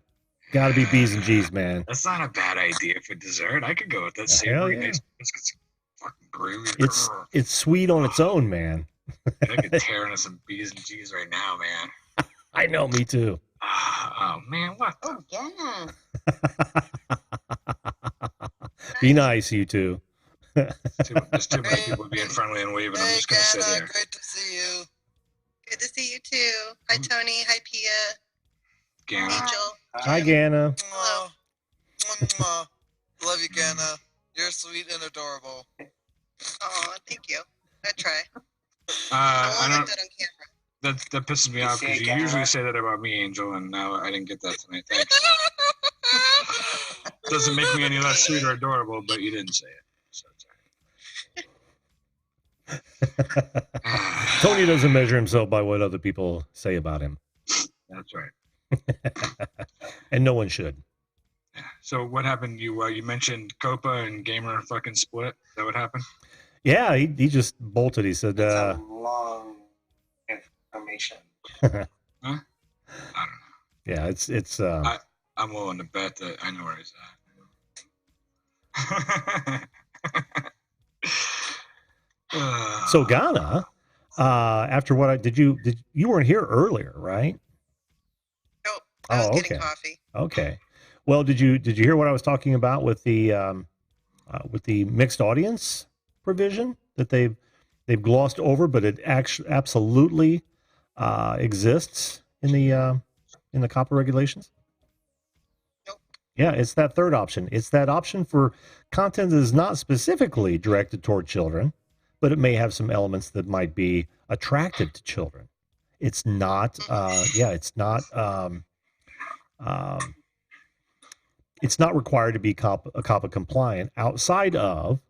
Got to be B's and G's, man. That's not a bad idea for dessert. I could go with that savory nice biscuits. Fucking gravy. It's sweet on its own, man. I could tear into some B's and G's right now, man. I know, me too. Oh, man, what? Oh, yeah. Be nice, you two. There's too many people being friendly and waving. I'm just going to sit here. Great to see you. Good to see you too. Hi, Tony. Hi, Pia. Gana. Angel. Hi, Gana. Hello. Love you, Gana. You're sweet and adorable. Oh, thank you. I try. I don't don't. that on camera. That pisses me off because you usually say that about me, Angel, and now I didn't get that tonight. Thanks. Doesn't make me any less sweet or adorable, but you didn't say it. So it's all right. Tony doesn't measure himself by what other people say about him. That's right. And no one should. Yeah. So what happened? You mentioned COPPA and Gamer fucking split. Is that what happened? Yeah, he just bolted. He said, That's a long information. Huh? I don't know. Yeah, it's I'm willing to bet that I know where he's at. So Ghana, after what you weren't here earlier, right? Nope. I was getting okay. coffee. Okay. Well, did you hear what I was talking about with the mixed audience provision that they've glossed over, but it actually absolutely exists in the COPPA regulations? Nope. Yeah, it's that third option. It's that option for content that is not specifically directed toward children, but it may have some elements that might be attractive to children. It's not, it's not required to be COPPA compliant outside of,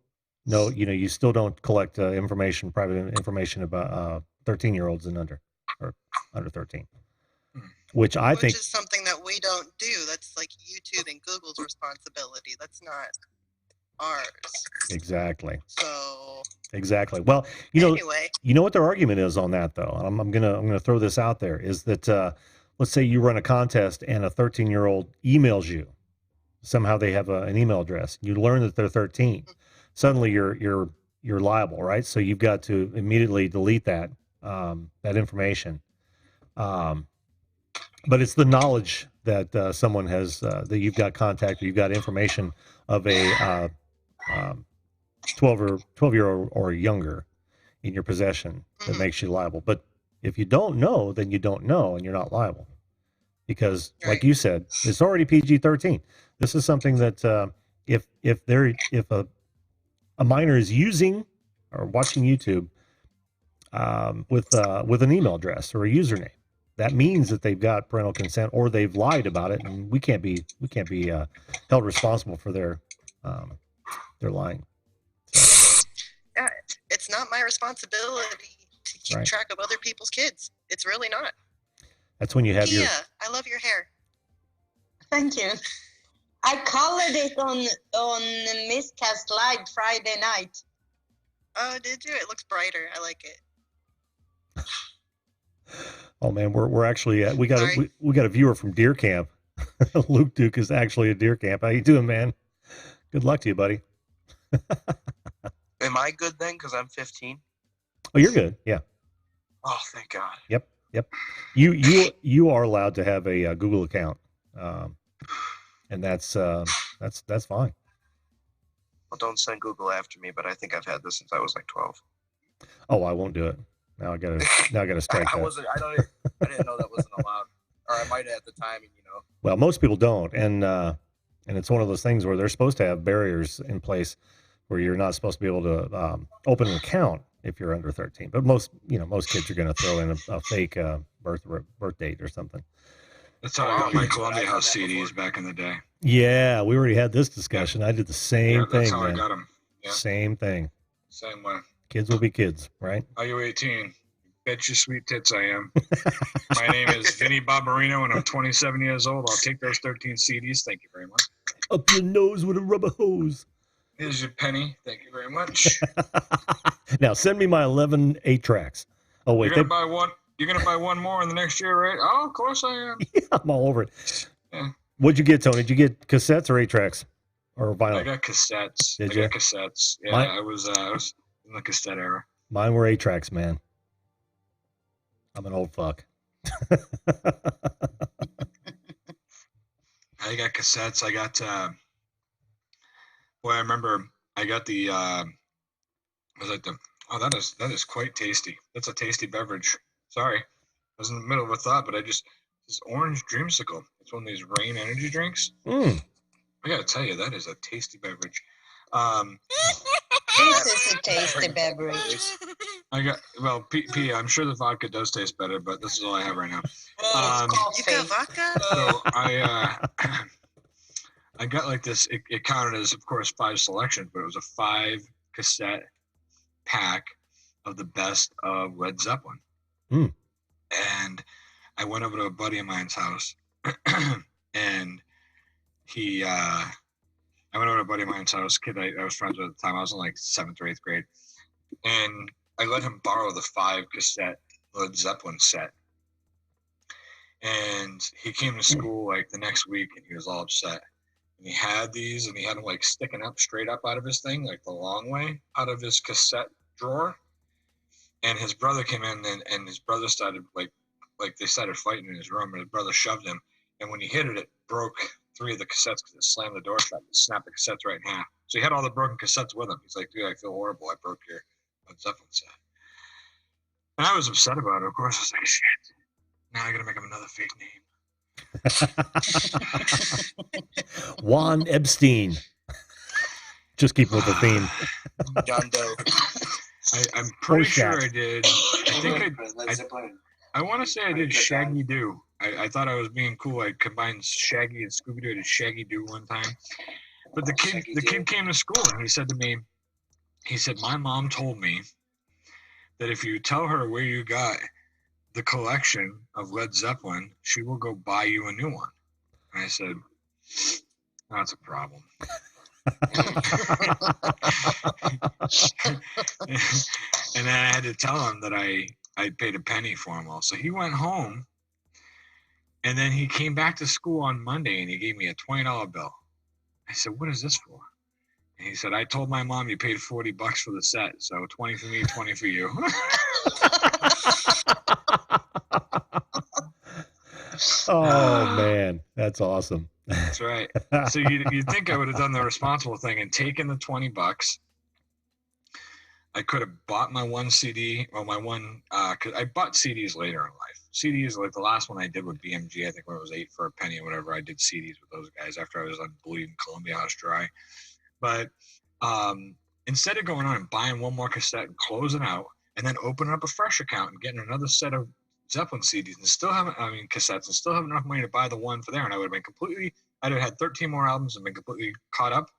you still don't collect private information about 13-year-olds and under 13, which is something that we don't do. That's like YouTube and Google's responsibility. That's not ours. Exactly. So exactly. Well, anyway, you know what their argument is on that, though. I'm gonna throw this out there. Is that let's say you run a contest and a 13-year-old emails you. Somehow they have an email address. You learn that they're 13. Suddenly you're liable, right? So you've got to immediately delete that information. But it's the knowledge that someone has that you've got contact, or you've got information of a 12-year-old or younger in your possession that makes you liable. But if you don't know, then you don't know, and you're not liable, because, like you said, it's already PG-13. This is something that if a minor is using or watching YouTube with an email address or a username, that means that they've got parental consent, or they've lied about it, and we can't be held responsible for their lying. So. Yeah, it's not my responsibility to keep track of other people's kids. It's really not. That's when you have Pia, I love your hair. Thank you. I colored it on Miscast Live Friday night. Oh, did you? It looks brighter. I like it. Oh man, we're actually we got a viewer from Deer Camp. Luke Duke is actually at Deer Camp. How you doing, man? Good luck to you, buddy. Am I good then? Because I'm 15. Oh, you're good. Yeah. Oh, thank God. Yep. You are allowed to have a Google account, and that's fine. Well, don't send Google after me, but I think I've had this since I was like 12. Oh, I won't do it. Now I gotta strike that. I didn't know that wasn't allowed, or I might have at the time, and Well, most people don't, and it's one of those things where they're supposed to have barriers in place where you're not supposed to be able to open an account if you're under 13. But most kids are going to throw in a fake birth date or something. That's how I got my Columbia House CDs back in the day. Yeah, we already had this discussion. I did the same thing. That's how man. I got them. Yep. Same thing. Same way. Kids will be kids, right? Are you 18? Bet your sweet tits I am. My name is Vinny Barbarino, and I'm 27 years old. I'll take those 13 CDs. Thank you very much. Up your nose with a rubber hose. Here's your penny. Thank you very much. Now send me my 11 8-tracks. Oh wait, you're gonna buy one. You're gonna buy one more in the next year, right? Oh, of course I am. Yeah, I'm all over it. Yeah. What'd you get, Tony? Did you get cassettes or 8-tracks or vinyl? I got cassettes. Did you? I got cassettes. Yeah, I was in the cassette era. Mine were 8-tracks, man. I'm an old fuck. I got cassettes. I got. I remember I got the. I was like the. Oh, that is quite tasty. That's a tasty beverage. Sorry, I was in the middle of a thought, but this orange dreamsicle. It's one of these Rain energy drinks. I gotta tell you, that is a tasty beverage. This is a tasty beverage. P. I'm sure the vodka does taste better, but this is all I have right now. You got vodka? So I got like this. It counted as, of course, 5 selections, but it was a 5 cassette pack of the best of Led Zeppelin. And I went over to a buddy of mine's house, and I went over to a buddy of mine's house, kid I was friends with at the time. I was in like 7th or 8th grade. And I let him borrow the 5 cassette Led Zeppelin set. And he came to school like the next week, and he was all upset. And he had these, and he had them like sticking up straight up out of his thing, like the long way out of his cassette drawer. And his brother came in, and his brother started like they started fighting in his room, and his brother shoved him. And when he hit it, it broke 3 of the cassettes because it slammed the door shut and snapped the cassettes right in half. So he had all the broken cassettes with him. He's like, dude, I feel horrible. I broke your Zeppelin set. And I was upset about it. Of course, I was like, shit. Now I got to make him another fake name. Juan Epstein. Just keep with the theme. John Doe. I'm pretty sure Shat. I did. I want to say I did Shaggy Doo. I thought I was being cool. I combined Shaggy and Scooby-Doo. I did Shaggy Doo one time. But the kid came to school and he said to me, my mom told me that if you tell her where you got the collection of Led Zeppelin, she will go buy you a new one. And I said, that's a problem. And then I had to tell him that I paid a penny for them all. So he went home, and then he came back to school on Monday, and he gave me a $20 bill. I said, what is this for? And he said, I told my mom you paid $40 for the set, so 20 for me, 20 for you. Oh, man. That's awesome. That's right. So you'd think I would have done the responsible thing and taken the $20. I could have bought my one CD, or my one, cause I bought CDs later in life. CDs, like the last one I did with BMG, I think when it was 8 for a penny or whatever, I did CDs with those guys after I was on Bleeding Columbia House Dry. But instead of going on and buying one more cassette and closing out, and then opening up a fresh account and getting another set of Zeppelin CDs and cassettes, and still have enough money to buy the one for there, and I'd have had 13 more albums and been completely caught up.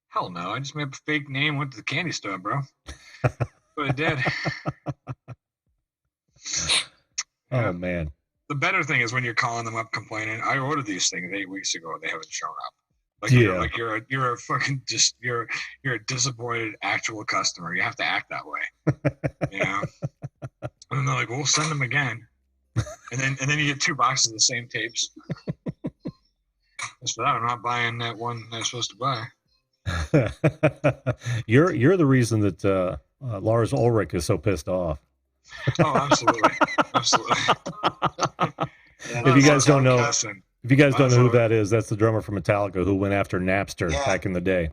Hell no, I just made a fake name, went to the candy store, bro. But I did. Oh, man. The better thing is when you're calling them up complaining, I ordered these things 8 weeks ago and they haven't shown up. Like, Yeah. you're a fucking you're a disappointed actual customer. You have to act that way. You know? And they're like, we'll send them again. And then you get 2 boxes of the same tapes. As for that, I'm not buying that one I'm supposed to buy. You're the reason that Lars Ulrich is so pissed off. Oh, absolutely. Absolutely. If you guys don't know, Listen, if you guys don't know who that is, that's the drummer from Metallica who went after Napster back in the day.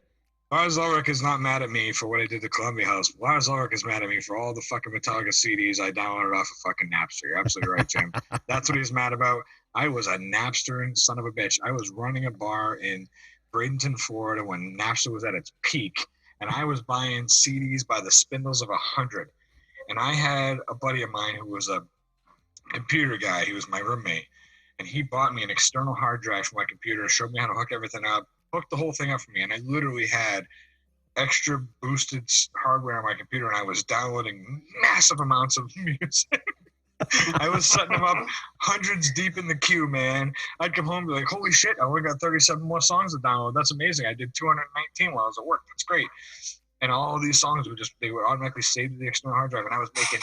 Lars Ulrich is not mad at me for what I did to Columbia House. Lars Ulrich is mad at me for all the fucking Metallica CDs I downloaded off of fucking Napster. You're absolutely right, Jim. That's what he's mad about. I was a Napstering son of a bitch. I was running a bar in Bradenton, Florida when Napster was at its peak, and I was buying CDs by the spindles of 100. And I had a buddy of mine who was a computer guy. He was my roommate, and he bought me an external hard drive for my computer, showed me how to hook everything up, hooked the whole thing up for me, and I literally had extra boosted hardware on my computer, and I was downloading massive amounts of music. I was setting them up hundreds deep in the queue, man. I'd come home and be like, holy shit, I only got 37 more songs to download. That's amazing. I did 219 while I was at work. That's great. And all of these songs they would automatically save to the external hard drive, and I was making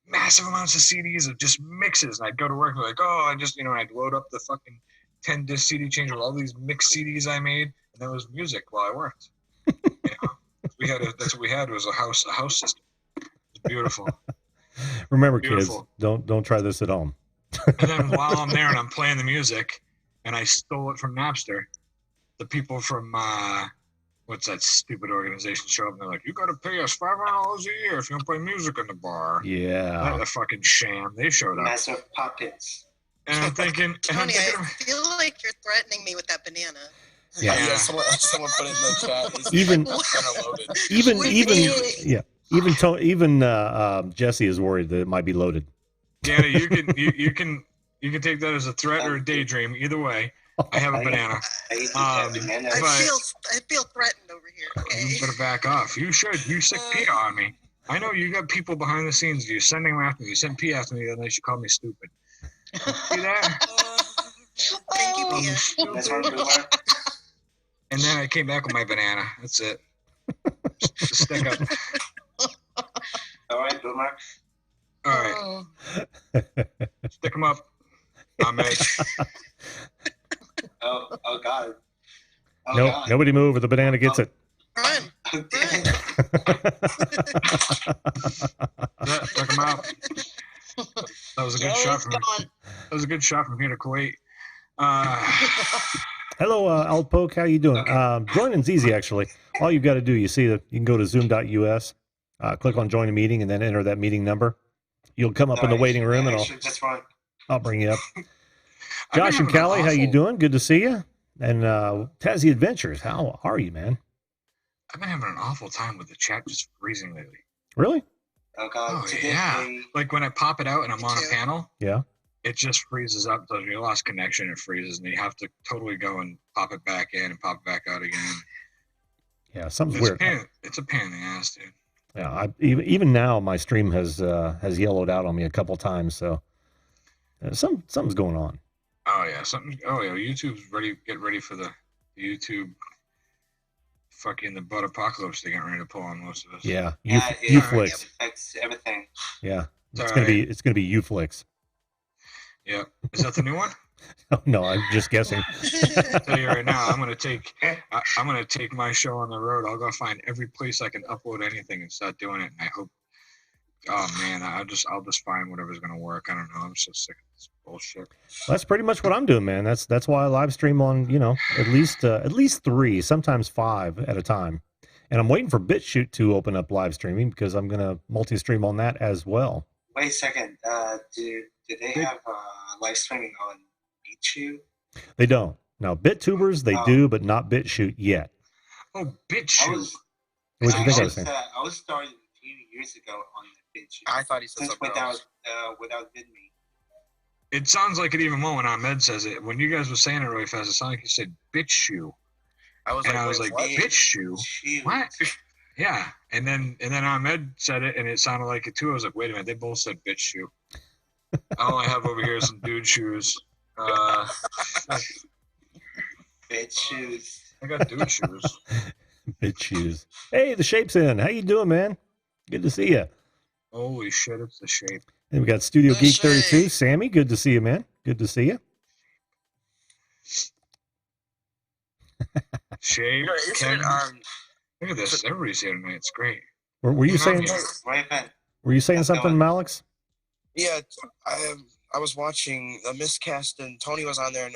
massive amounts of CDs of just mixes, and I'd go to work and be like, I'd load up the fucking 10-disc CD changer with all these mixed CDs I made, and that was music while I worked. That's what we had was a house system. It was beautiful. Remember, Beautiful. kids, don't try this at home. And then while I'm there and I'm playing the music, and I stole it from Napster, the people from what's that stupid organization show up and they're like, you got to pay us $500 a year if you don't play music in the bar. Yeah. That a fucking sham. They showed up. Massive pockets. And I'm thinking, Tony, I feel like you're threatening me with that banana. Yeah. Someone put it in the chat. It's Even- kind of loaded. Even Jesse is worried that it might be loaded. Danny, you can take that as a threat or a daydream. Either way, I have a banana. I feel threatened over here. Okay. You better back off. You should. You sick Pia on me. I know you got people behind the scenes. You're sending them after me. You sent Pia after me the other night. She called me stupid. See that? Thank you, Pia. That's right, Boomer. And then I came back with my banana. That's it. Just stick up. All right, Boomer. All right. Stick them up. I'm Edge. Oh God. Oh, No, God. nobody move or the banana gets it. Run. Oh, damn. Yeah, check him out. That was a good shot Joey's from gone. That was a good shot from here to Kuwait. Hello, Outpoke. How you doing? Okay. Joining's easy, actually. All you've got to do, you can go to zoom.us, click on join a meeting, and then enter that meeting number. You'll come up in the waiting room, and I should just run. I'll bring you up. I've been Josh and having an Callie, how you awful- doing? Good to see you. And Tassie Adventures, how are you, man? I've been having an awful time with the chat just freezing lately. Really? Oh, God. Oh, Today, yeah. Like when I pop it out and I'm on a too. panel, Yeah. it just freezes up. So you lost connection, it freezes, and you have to totally go and pop it back in and pop it back out again. Yeah, something's It's weird. it's a pain in the ass, dude. Yeah, even now my stream has yellowed out on me a couple times, so something's going on. Oh yeah, YouTube's ready. Get ready for the YouTube fucking the butt apocalypse they're getting ready to pull on most of us. Yeah, Yeah, Uflix. it affects everything. Yeah, It's it's all gonna right. be Uflix. Yeah. Is that the new one? No, I'm just guessing. I'll tell you right now, I'm gonna take my show on the road. I'll go find every place I can upload anything and start doing it. And I hope, oh man, I'll just find whatever's gonna work. I don't know. I'm so sick of this bullshit. That's pretty much what I'm doing, man. That's why I live stream on at least 3, sometimes 5 at a time. And I'm waiting for BitChute to open up live streaming because I'm gonna multi-stream on that as well. Wait a second. Do they have live streaming on YouTube? They don't. Now, BitTubers they Oh. do, but not BitChute yet. Oh, I BitChute. was, What do you think I was I saying? I was started a few years ago on the BitChute. I thought he said Just something without else. without VidMe. It sounds like it even more when Ahmed says it. When you guys were saying it really fast, it sounded like you said BitChute. I was And like, I was wait, like, what? BitChute? Shoot. What? Yeah. And then Ahmed said it and it sounded like it too. I was like, wait a minute, they both said BitChute. All I have over here is some dude shoes. BitChute. I got dude shoes. BitChute. Hey, the Shape's in. How you doing, man? Good to see you. Holy shit, it's the shape. And we got Studio The Geek 32. Shape. Sammy, good to see you, man. Good to see you. Shape. You know, isn't Ken. it, Look at this. Everybody's here tonight. It's great. Were you Yeah, saying yeah. Raven. something, Malix? yeah, I was watching a miscast and Tony was on there and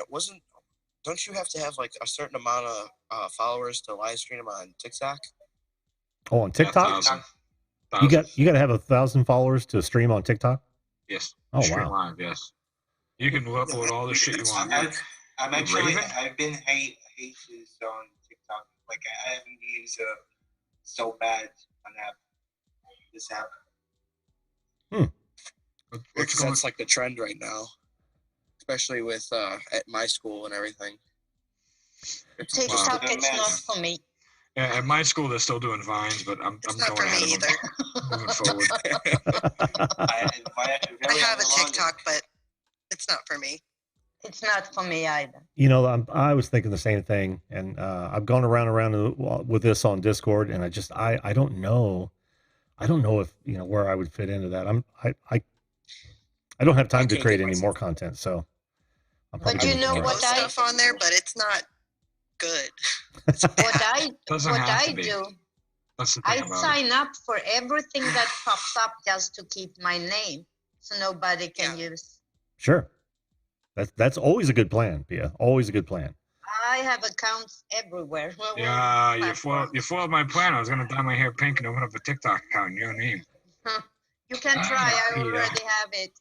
don't you have to have like a certain amount of followers to live stream on TikTok? Oh, on TikTok? 1,000. You got to have 1,000 followers to stream on TikTok? Yes. Oh, Stream wow. live, yes. You can upload all the shit you want. I'm actually Raven? I've been haters on TikTok. Like I haven't used so bad on this app. What's Because going that's like the trend right now, especially with at my school and everything. TikTok Wow. is not for me. Yeah, at my school they're still doing Vines, but I'm It's going not for ahead me of them. either. Moving forward. I have a TikTok, but it's not for me. It's not for me either. I was thinking the same thing, and I've gone around with this on Discord, and I don't know. I don't know if where I would fit into that. I don't have time to couldn't create get any myself. more content, so I'm But probably you gonna know ignore it. what Post stuff on there, but it's not good. It's What bad. Doesn't what have to I be. do, That's the I thing about it. sign up for everything that pops up just to keep my name, so nobody can use. Sure, that's always a good plan, Pia. Always a good plan. I have accounts everywhere. Yeah, you foiled my plan. I was gonna dye my hair pink and open up a TikTok account in your name. You can try. I Yeah. already have it.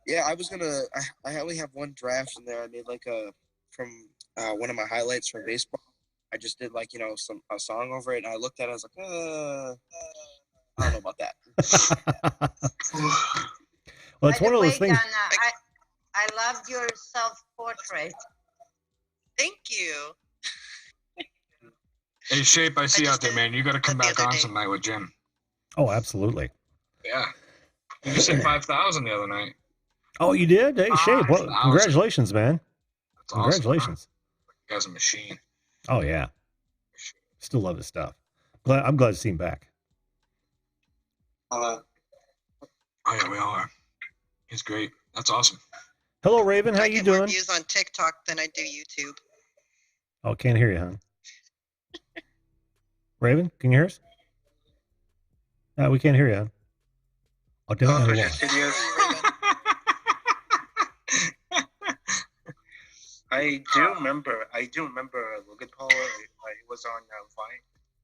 Yeah, I was gonna. I only have one draft in there. I made like from one of my highlights from baseball. I just did like a song over it, and I looked at it. I was like, I don't know about that. Well, it's By one the of way, those things. Dana, I loved your self-portrait. Thank you. Hey, Shape, I see you just out there, did man. You got to come that the back other on day. some night with Jim. Oh, absolutely. Yeah. You just hit 5,000 the other night. Oh, you did? Hey, Shape. Well, 5,000. congratulations, man. That's awesome. Congratulations. You guy's a machine. Oh yeah. Still love his stuff. I'm glad to see him back. Hello. Oh yeah, we all are. He's great. That's awesome. Hello, Raven. How I you get more doing? views on TikTok than I do YouTube. Oh, can't hear you, hon. Raven, can you hear us? We can't hear you, hon. Oh, don't know why. I do remember Logan Paul. He was on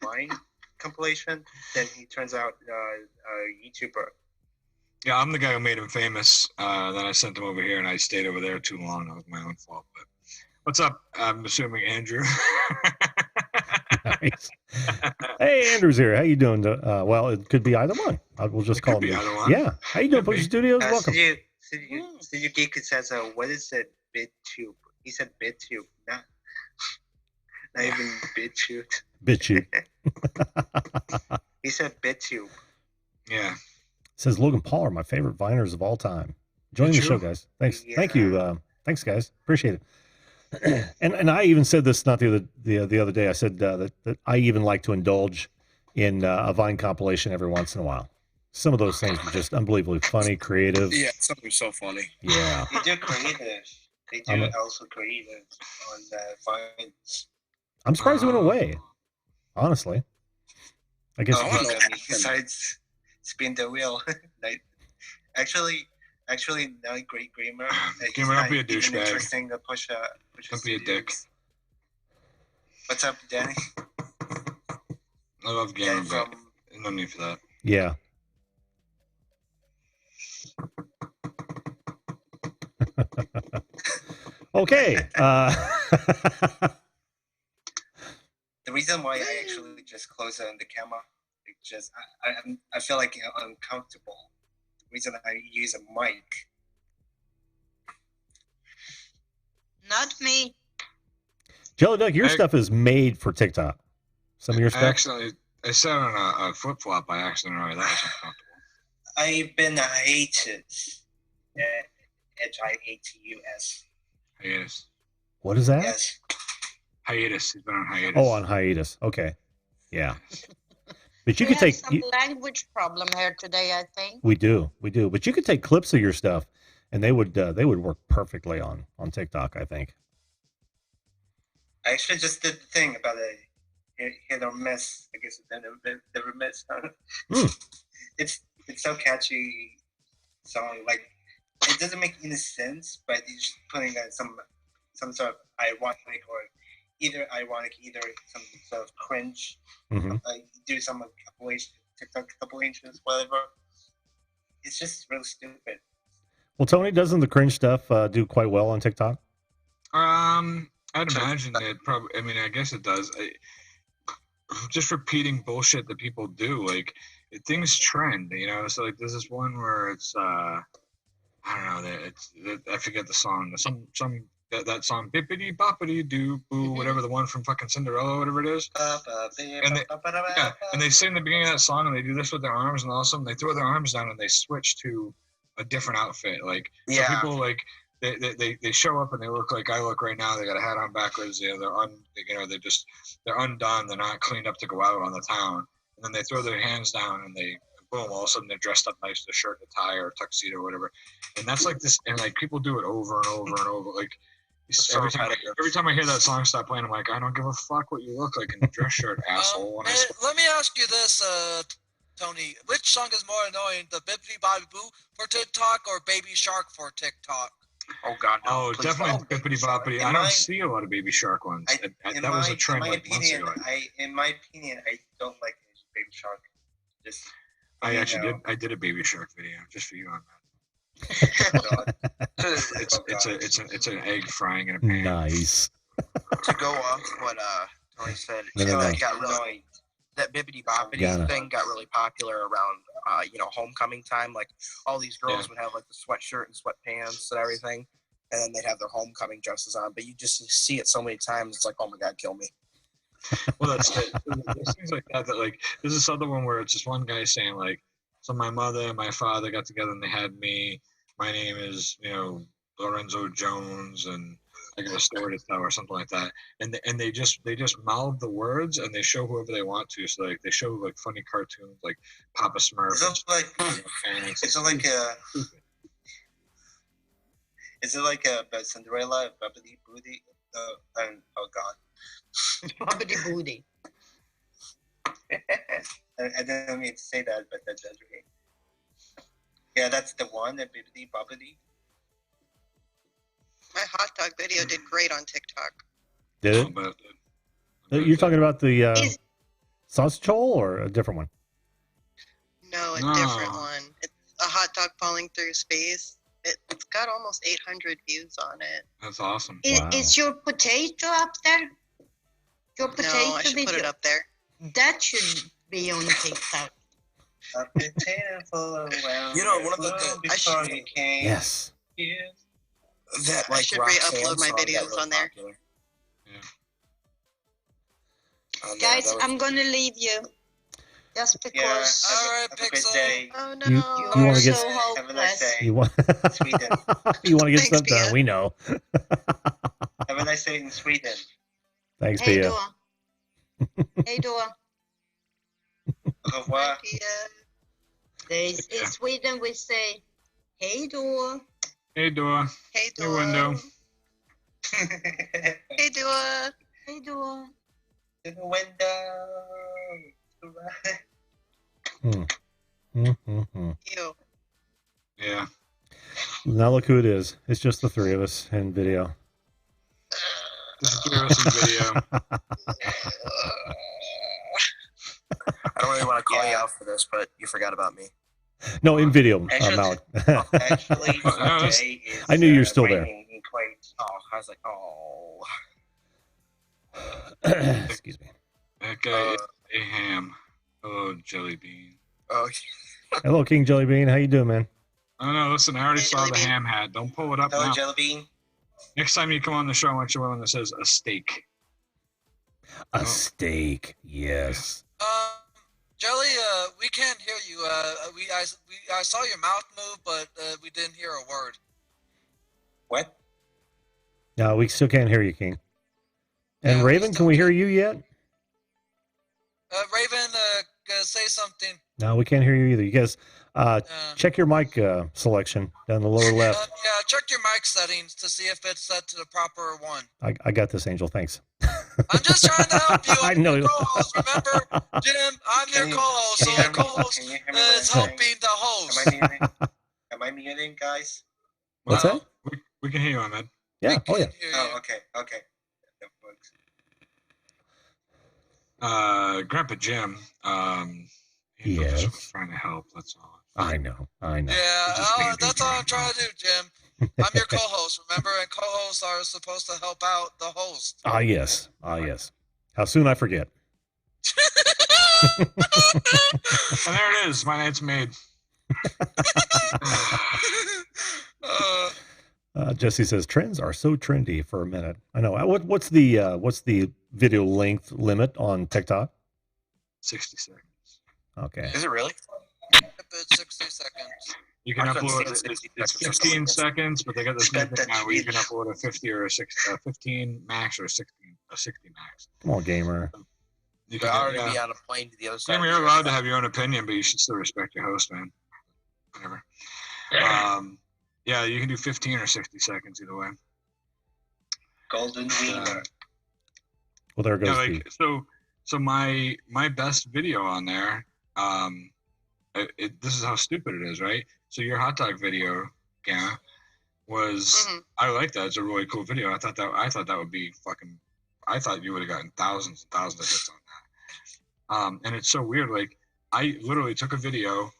Vine compilation. Then he turns out a YouTuber. Yeah, I'm the guy who made him famous. Then I sent him over here, and I stayed over there too long. That was my own fault. But what's up? I'm assuming Andrew. Nice. Hey, Andrew's here. How you doing? Well, it could be either one. We'll just call him. Either one. Yeah. How you doing, Push Studios? Welcome. Suzuki says, "What is it? BitTube?" He said BitTube, not even BitTube. BitTube. He said BitTube. Yeah. Says Logan Paul are my favorite Viners of all time. Join the show, guys. Thanks. Yeah. Thank you. Thanks, guys. Appreciate it. And I even said this not the other day. I said that I even like to indulge in a Vine compilation every once in a while. Some of those things are just unbelievably funny, creative. Yeah, some are so funny. Yeah. They do creative. They do also creative on Vines. I'm surprised it went away. Honestly, I guess. Besides spin the wheel, actually, not great gamer. Gamer, don't be a douchebag. Interesting to push. Don't be a dick. What's up, Danny? I love gamer, but no need for that. Yeah. Okay. The reason why I actually just close on the camera, it's just I feel like uncomfortable. The reason I use a mic. Not me. Jelly Duck, your stuff is made for TikTok. Some of your stuff. I sat on a flip flop by accident. That was uncomfortable. I've been hiatus. HIATUS. Hiatus. What is that? Yes. Hiatus. He's been on hiatus. Oh, on hiatus. Okay. Yeah. But you We could take have some language problem here today, I think. We do. But you could take clips of your stuff, and they would work perfectly on TikTok, I think. I actually just did the thing about a hit or miss. I guess it's never miss. It's so catchy song. Like it doesn't make any sense, but you're just putting some sort of ironic or either some sort of cringe. Mm-hmm. Do some TikTok compilations, whatever. It's just real stupid. Well, Tony, doesn't the cringe stuff do quite well on TikTok? I'd imagine it probably. I mean, I guess it does. Just repeating bullshit that people do, like things trend, you know. So like, there's this one where it's I don't know. I forget the song. That song, bippity boppity doo boo, whatever, the one from fucking Cinderella, whatever it is. And they sing the beginning of that song, and they do this with their arms, and all of a sudden they throw their arms down and they switch to a different outfit. Like so people like. They show up and they look like I look right now. They got a hat on backwards. They're undone. They're not cleaned up to go out on the town. And then they throw their hands down and boom, all of a sudden they're dressed up nice, the shirt, the tie, or tuxedo, or whatever. And that's like this. And like people do it over and over and over. Like every time I hear that song stop playing, I'm like, I don't give a fuck what you look like in a dress shirt, asshole. Let me ask you this, Tony. Which song is more annoying, the Bippity Bobby Boo for TikTok or Baby Shark for TikTok? Oh God! No, oh, definitely Bippity Boppity. I don't see a lot of Baby Shark ones. That was a trend like months ago. In my opinion, I don't like Baby Shark. I did a Baby Shark video just for you on that. It's an egg frying in a pan. Nice. To go off what Tony said, that Bippity Boppity thing got really popular around homecoming time. Like all these girls would have like the sweatshirt and sweatpants and everything, and then they'd have their homecoming dresses on. But you just see it so many times, it's like, oh my God, kill me. Well, that's it. There's things like that like there's this other one where it's just one guy saying like, so my mother and my father got together and they had me. My name is Lorenzo Jones, and I got a story to tell or something like that. And they just mouth the words and they show whoever they want to. So like they show like funny cartoons like Papa Smurf. Is it like a Cinderella, Bubbly Booty? Oh God. Bobbity booty. I didn't mean to say that, but that's okay. Yeah, that's the one, the bibbidi bobbidi. My hot dog video did great on TikTok. Did it? But, You're talking about the Is- sausage hole or a different one? No, a No. different one. It's a hot dog falling through space. It's got almost 800 views on it. that's awesome. Wow. Is your potato up there? Your potato No, I should video? put it up there. That should be on TikTok. A potato full of well. You know, one of the- before I should- you came. Yes. Here. That I like should Roxanne re-upload my song got videos really on there. popular. Yeah. Guys, that was- I'm gonna leave you. Just Yeah. because All right, Have a great Pixel. day. Oh no. You you wanna are get- so Have a nice hopeless. day. You want Sweden. you want to get Thanks, stuff done? Pia. We know. Have a nice day in Sweden. Thanks, Hey, Pia. Dora. Hey, Dora. Au revoir. There's, Yeah. in Sweden, we say, hey, Dora. Hey, Dora. Hey, Hey, Dora. window. Hey, Dora. Hey, Dora. To the window. Ew. Yeah. Now look who it is. It's just the three of us in video. This is 3 of us in video. I don't really want to call you Yeah. out for this, but you forgot about me. No, in video, Actually- Malik. Actually, today is, I knew you were still there. raining quite. Oh, I was like, oh. Excuse me. That guy is a ham. Oh, jelly bean. Oh, Hello, King Jelly Bean. How you doing, man? Oh, no, listen, I already Hey, saw Jelly the Bean. ham hat. Don't pull it up Hello, now. Jelly Bean. Next time you come on the show, I want you one that says a steak. A steak. Yes. Jelly, we can't hear you. I saw your mouth move, but we didn't hear a word. What? No, we still can't hear you, King. And Yeah, we Raven, can still we hear can't. you yet? Raven, say something. No, we can't hear you either. You guys, Uh, check your mic selection down the lower left. yeah, check your mic settings to see if it's set to the proper one. I got this, Angel. Thanks. I'm just trying to help you. I I'm know. your co-host. Remember, Jim, I'm your Can you- co-host, can so you the hear me? co-host Can you hear me when is I'm helping the host. Am I muting? Am I muting, guys? What's Wow. that? We can hear you, Ahmed. Yeah. We Oh, yeah. can hear Oh, you. okay. That works. Grandpa Jim, he's Yes. just trying to help. That's all. I know. Yeah, Just take a deep that's all I'm breath. trying to do, Jim. I'm your co-host, remember? And co-hosts are supposed to help out the host. Ah, yes. Ah, yes. How soon I forget. And there it is. My night's made. Jesse says trends are so trendy for a minute. I know. What's the video length limit on TikTok? 60 seconds. Okay. is it really? It's 60 seconds. You can I couldn't upload see it's 60 it's seconds or 15 something. seconds, but they got this new Spent thing that now where you can tweet. upload a 50 or a 15 max or a 60 max. Come on, gamer. You But can, I already yeah. be on a plane to the other side. Sam, of you're the allowed earth. to have your own opinion, but you should still respect your host, man. Whatever. Yeah, you can do 15 or 60 seconds either way. Golden Wiener. Well, there goes Yeah, the. like so my best video on there. This is how stupid it is, right? So your hot dog video, Gamma, was Mhm. I like that. It's a really cool video. I thought that would be fucking. I thought you would have gotten thousands and thousands of hits on that. And it's so weird. Like I literally took a video,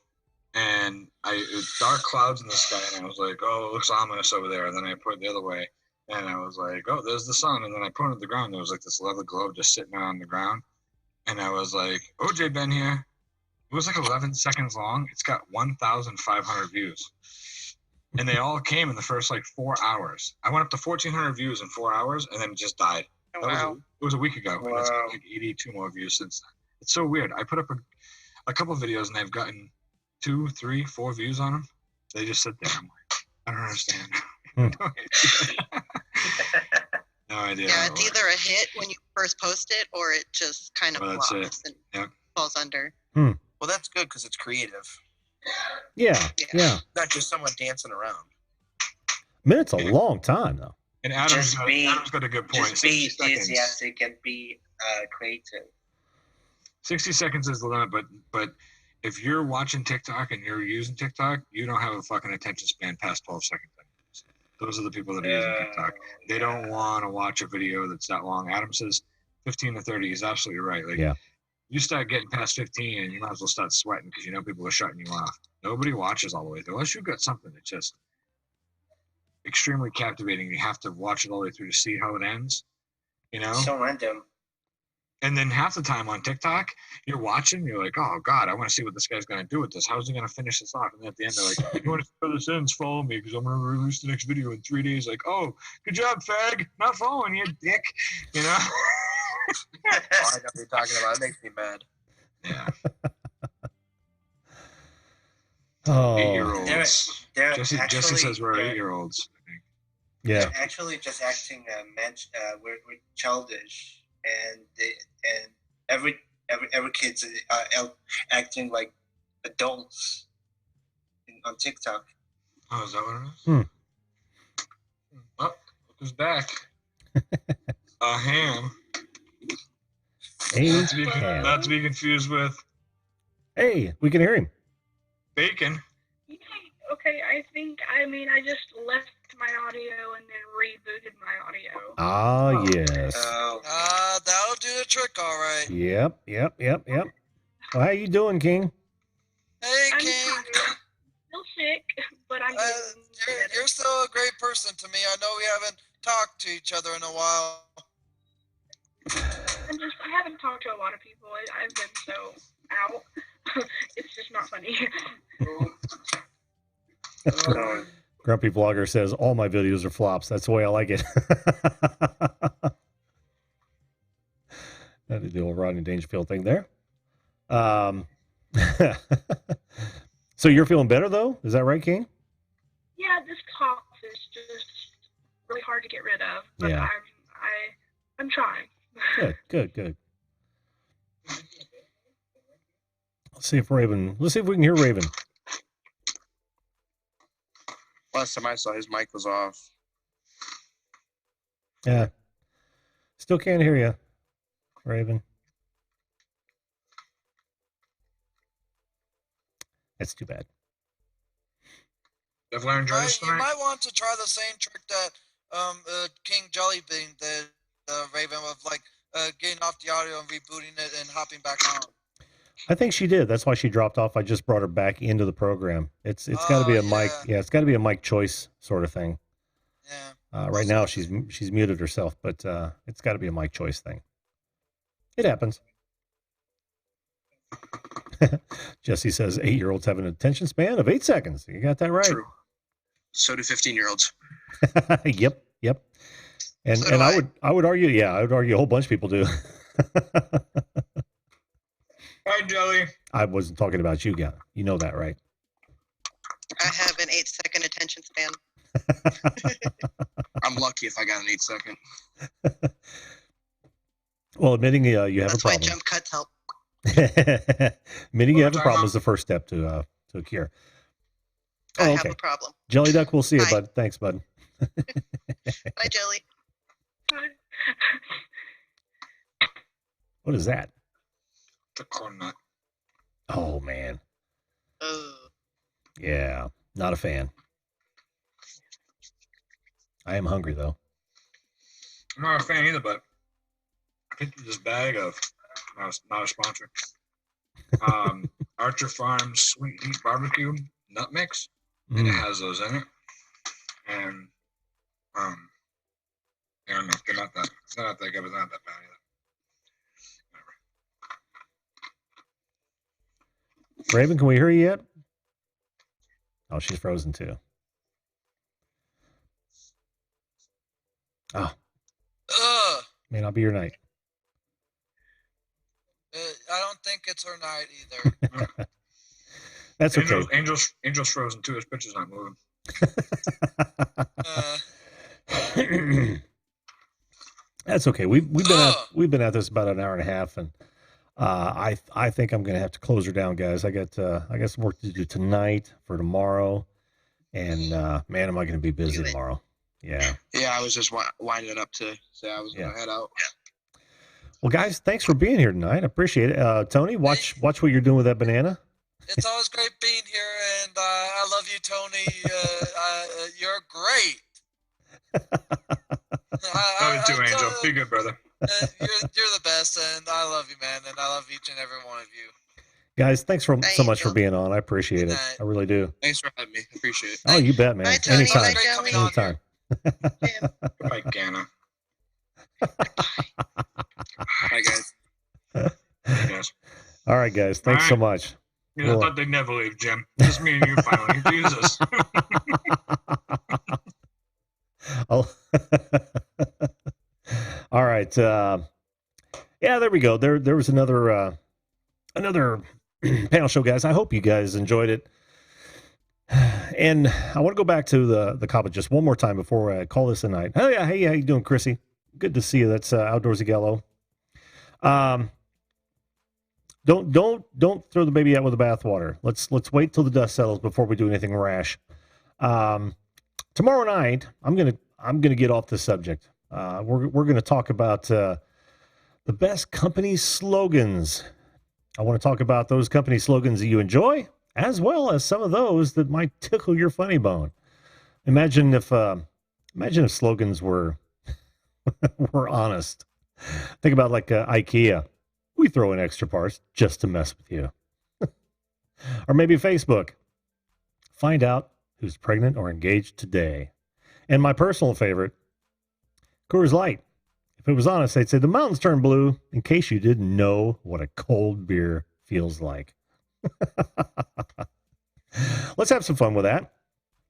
and it was dark clouds in the sky, and I was like, oh, it looks ominous over there. And then I put it the other way, and I was like, oh, there's the sun. And then I pointed at the ground. There was like this leather globe just sitting there on the ground, and I was like, OJ been here. It was like 11 seconds long. It's got 1,500 views. And they all came in the first like 4 hours. I went up to 1,400 views in 4 hours and then it just died. Oh, That was wow. it was a week ago. And it's got Wow. like 82 more views since then. It's so weird. I put up a couple videos and they've gotten 2, 3, 4 views on them. They just sit there. I'm like, I don't understand. No idea. Yeah, how it it's works. either a hit when you first post it or it just kind of Well, that's flops it. and Yep. falls under. Well, that's good because it's creative, Yeah. Yeah. Yeah. not just someone dancing around. Minute's a long time though. And Adam's Just be- got a good point. Just be 60 seconds. enthusiastic and be creative. 60 seconds is the limit, but if you're watching TikTok and you're using TikTok, you don't have a fucking attention span past 12 seconds. Those are the people that are using TikTok. They don't want to watch a video that's that long. Adam says 15 to 30. He's absolutely right. Like, Yeah. You start getting past 15 and you might as well start sweating because you know people are shutting you off. Nobody watches all the way through. Unless you've got something that's just extremely captivating. You have to watch it all the way through to see how it ends. You know? So random. And then half the time on TikTok, you're watching, you're like, oh, God, I want to see what this guy's going to do with this. How's he going to finish this off? And then at the end, they're like, if you want to see how this ends, follow me because I'm going to release the next video in 3 days. Like, oh, good job, fag. Not following you, dick. You know? I know what you're talking about. It makes me mad. Yeah. Oh, 8-year-olds. They're Jesse actually, says we're they're- 8-year-olds, I think. yeah. They're actually just acting we're childish, and every kids are acting like adults on TikTok. Oh, is that what it is? Hmm. Oh, look who's back. Ham. Hey, Not to be Ham. not to be confused with Hey, we can hear him. bacon. Okay, I just left my audio and then rebooted my audio. Ah, yes. That'll do the trick, all right. Yep. Well, how you doing, King? Hey, I'm King. tired. Still sick, but I'm doing You're still a great person to me. I know we haven't talked to each other in a while. I haven't talked to a lot of people. I've been so out. It's just not funny. Grumpy Vlogger says all my videos are flops. That's the way I like it. That is the old Rodney Dangerfield thing there. So you're feeling better though? Is that right, King? Yeah, this cough is just really hard to get rid of. But Yeah. I'm trying. Good. Let's see if we can hear Raven. Last time I saw his mic was off. Yeah. Still can't hear you, Raven. That's too bad. Have Larry enjoyed this You tonight? might want to try the same trick that King Jellybean did, Raven, of like getting off the audio and rebooting it and hopping back on. I think she did. That's why she dropped off. I just brought her back into the program. It's got to be a mic. yeah. Yeah, it's got to be a mic choice sort of thing. Yeah. Right now she's muted herself, but it's got to be a mic choice thing. It happens. Jesse says 8-year-olds have an attention span of 8 seconds. You got that right. True. So do 15-year-olds. Yep. And So do I would argue, a whole bunch of people do. Hi, Jelly. I wasn't talking about you, guy. You know that, right? I have an 8-second attention span. I'm lucky if I got an 8-second. Well, admitting you have That's a why problem. jump cuts help. Admitting you have a Time problem out. is the first step to a cure. I Oh, have okay. a problem. Jelly Duck, we'll see you, Bye. bud. Thanks, bud. Bye, Jelly. What is that? The corn nut. Oh, man. Oh, Yeah, not a fan. I am hungry, though. I'm not a fan either, but I picked this bag of not a sponsor. Archer Farms Sweet Heat Barbecue Nut Mix, and it Mm. has those in it. And yeah, no, they're not that. It's not that good, but not that bad either. Raven, can we hear you yet? Oh, she's frozen too. Oh, Ugh. may not be your night. I don't think it's her night either. That's okay. Angel's frozen too. His picture's not moving. That's okay. We've been at this about an hour and a half, and I think I'm gonna have to close her down, guys. I got some work to do tonight for tomorrow, and man, am I gonna be busy Do it. tomorrow. Yeah. Yeah, I was just winding up to say I was going to head out. Well, guys, thanks for being here tonight. I appreciate it. Tony, watch what you're doing with that banana. It's always great being here, and I love you, Tony. You're great. Love you too, Angel. Be good, brother. You're the best, and I love you, man, and I love each and every one of you. Guys, thanks so much for being on. I appreciate it. I really do. Thanks for having me. I appreciate it. Oh, you bet, man. Bye, Tony. Anytime. Bye, Joey. Anytime. Bye, Ganna. Bye, guys. Yes. All right, guys. Thanks so much. Yeah, I thought they'd never leave, Jim. Just me and you finally. Jesus. Oh. All right. Yeah, there we go. There was another panel show, guys. I hope you guys enjoyed it. And I want to go back to the COPPA just one more time before I call this a night. Oh yeah, hey, how you doing, Chrissy? Good to see you. That's Outdoorsy Gallo. Don't throw the baby out with the bathwater. Let's wait till the dust settles before we do anything rash. Tomorrow night, I'm gonna get off the subject. We're gonna talk about the best company slogans. I want to talk about those company slogans that you enjoy, as well as some of those that might tickle your funny bone. Imagine if slogans were honest. Think about like IKEA. We throw in extra parts just to mess with you. Or maybe Facebook. Find out who's pregnant or engaged today. And my personal favorite, Coors Light. If it was honest, they'd say the mountains turn blue in case you didn't know what a cold beer feels like. Let's have some fun with that.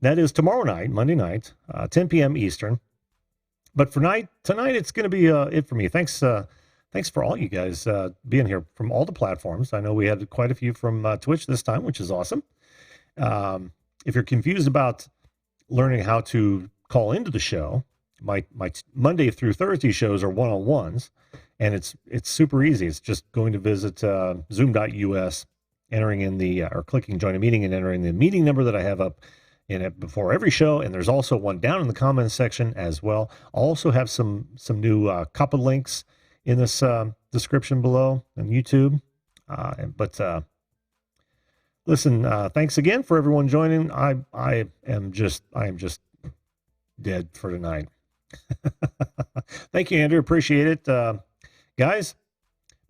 That is tomorrow night, Monday night, 10 p.m. Eastern. But for tonight, it's going to be it for me. Thanks for all you guys being here from all the platforms. I know we had quite a few from Twitch this time, which is awesome. If you're confused about learning how to call into the show, my Monday through Thursday shows are one-on-ones, and it's super easy. It's just going to visit zoom.us, entering in or clicking join a meeting and entering the meeting number that I have up in it before every show. And there's also one down in the comments section as well. I'll also have some new COPPA links in this description below on YouTube. Listen, thanks again for everyone joining. I am just dead for tonight. Thank you, Andrew. Appreciate it. Guys,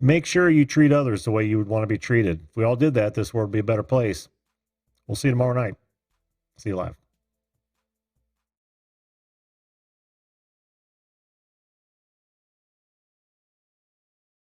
make sure you treat others the way you would want to be treated. If we all did that, this world would be a better place. We'll see you tomorrow night. See you live.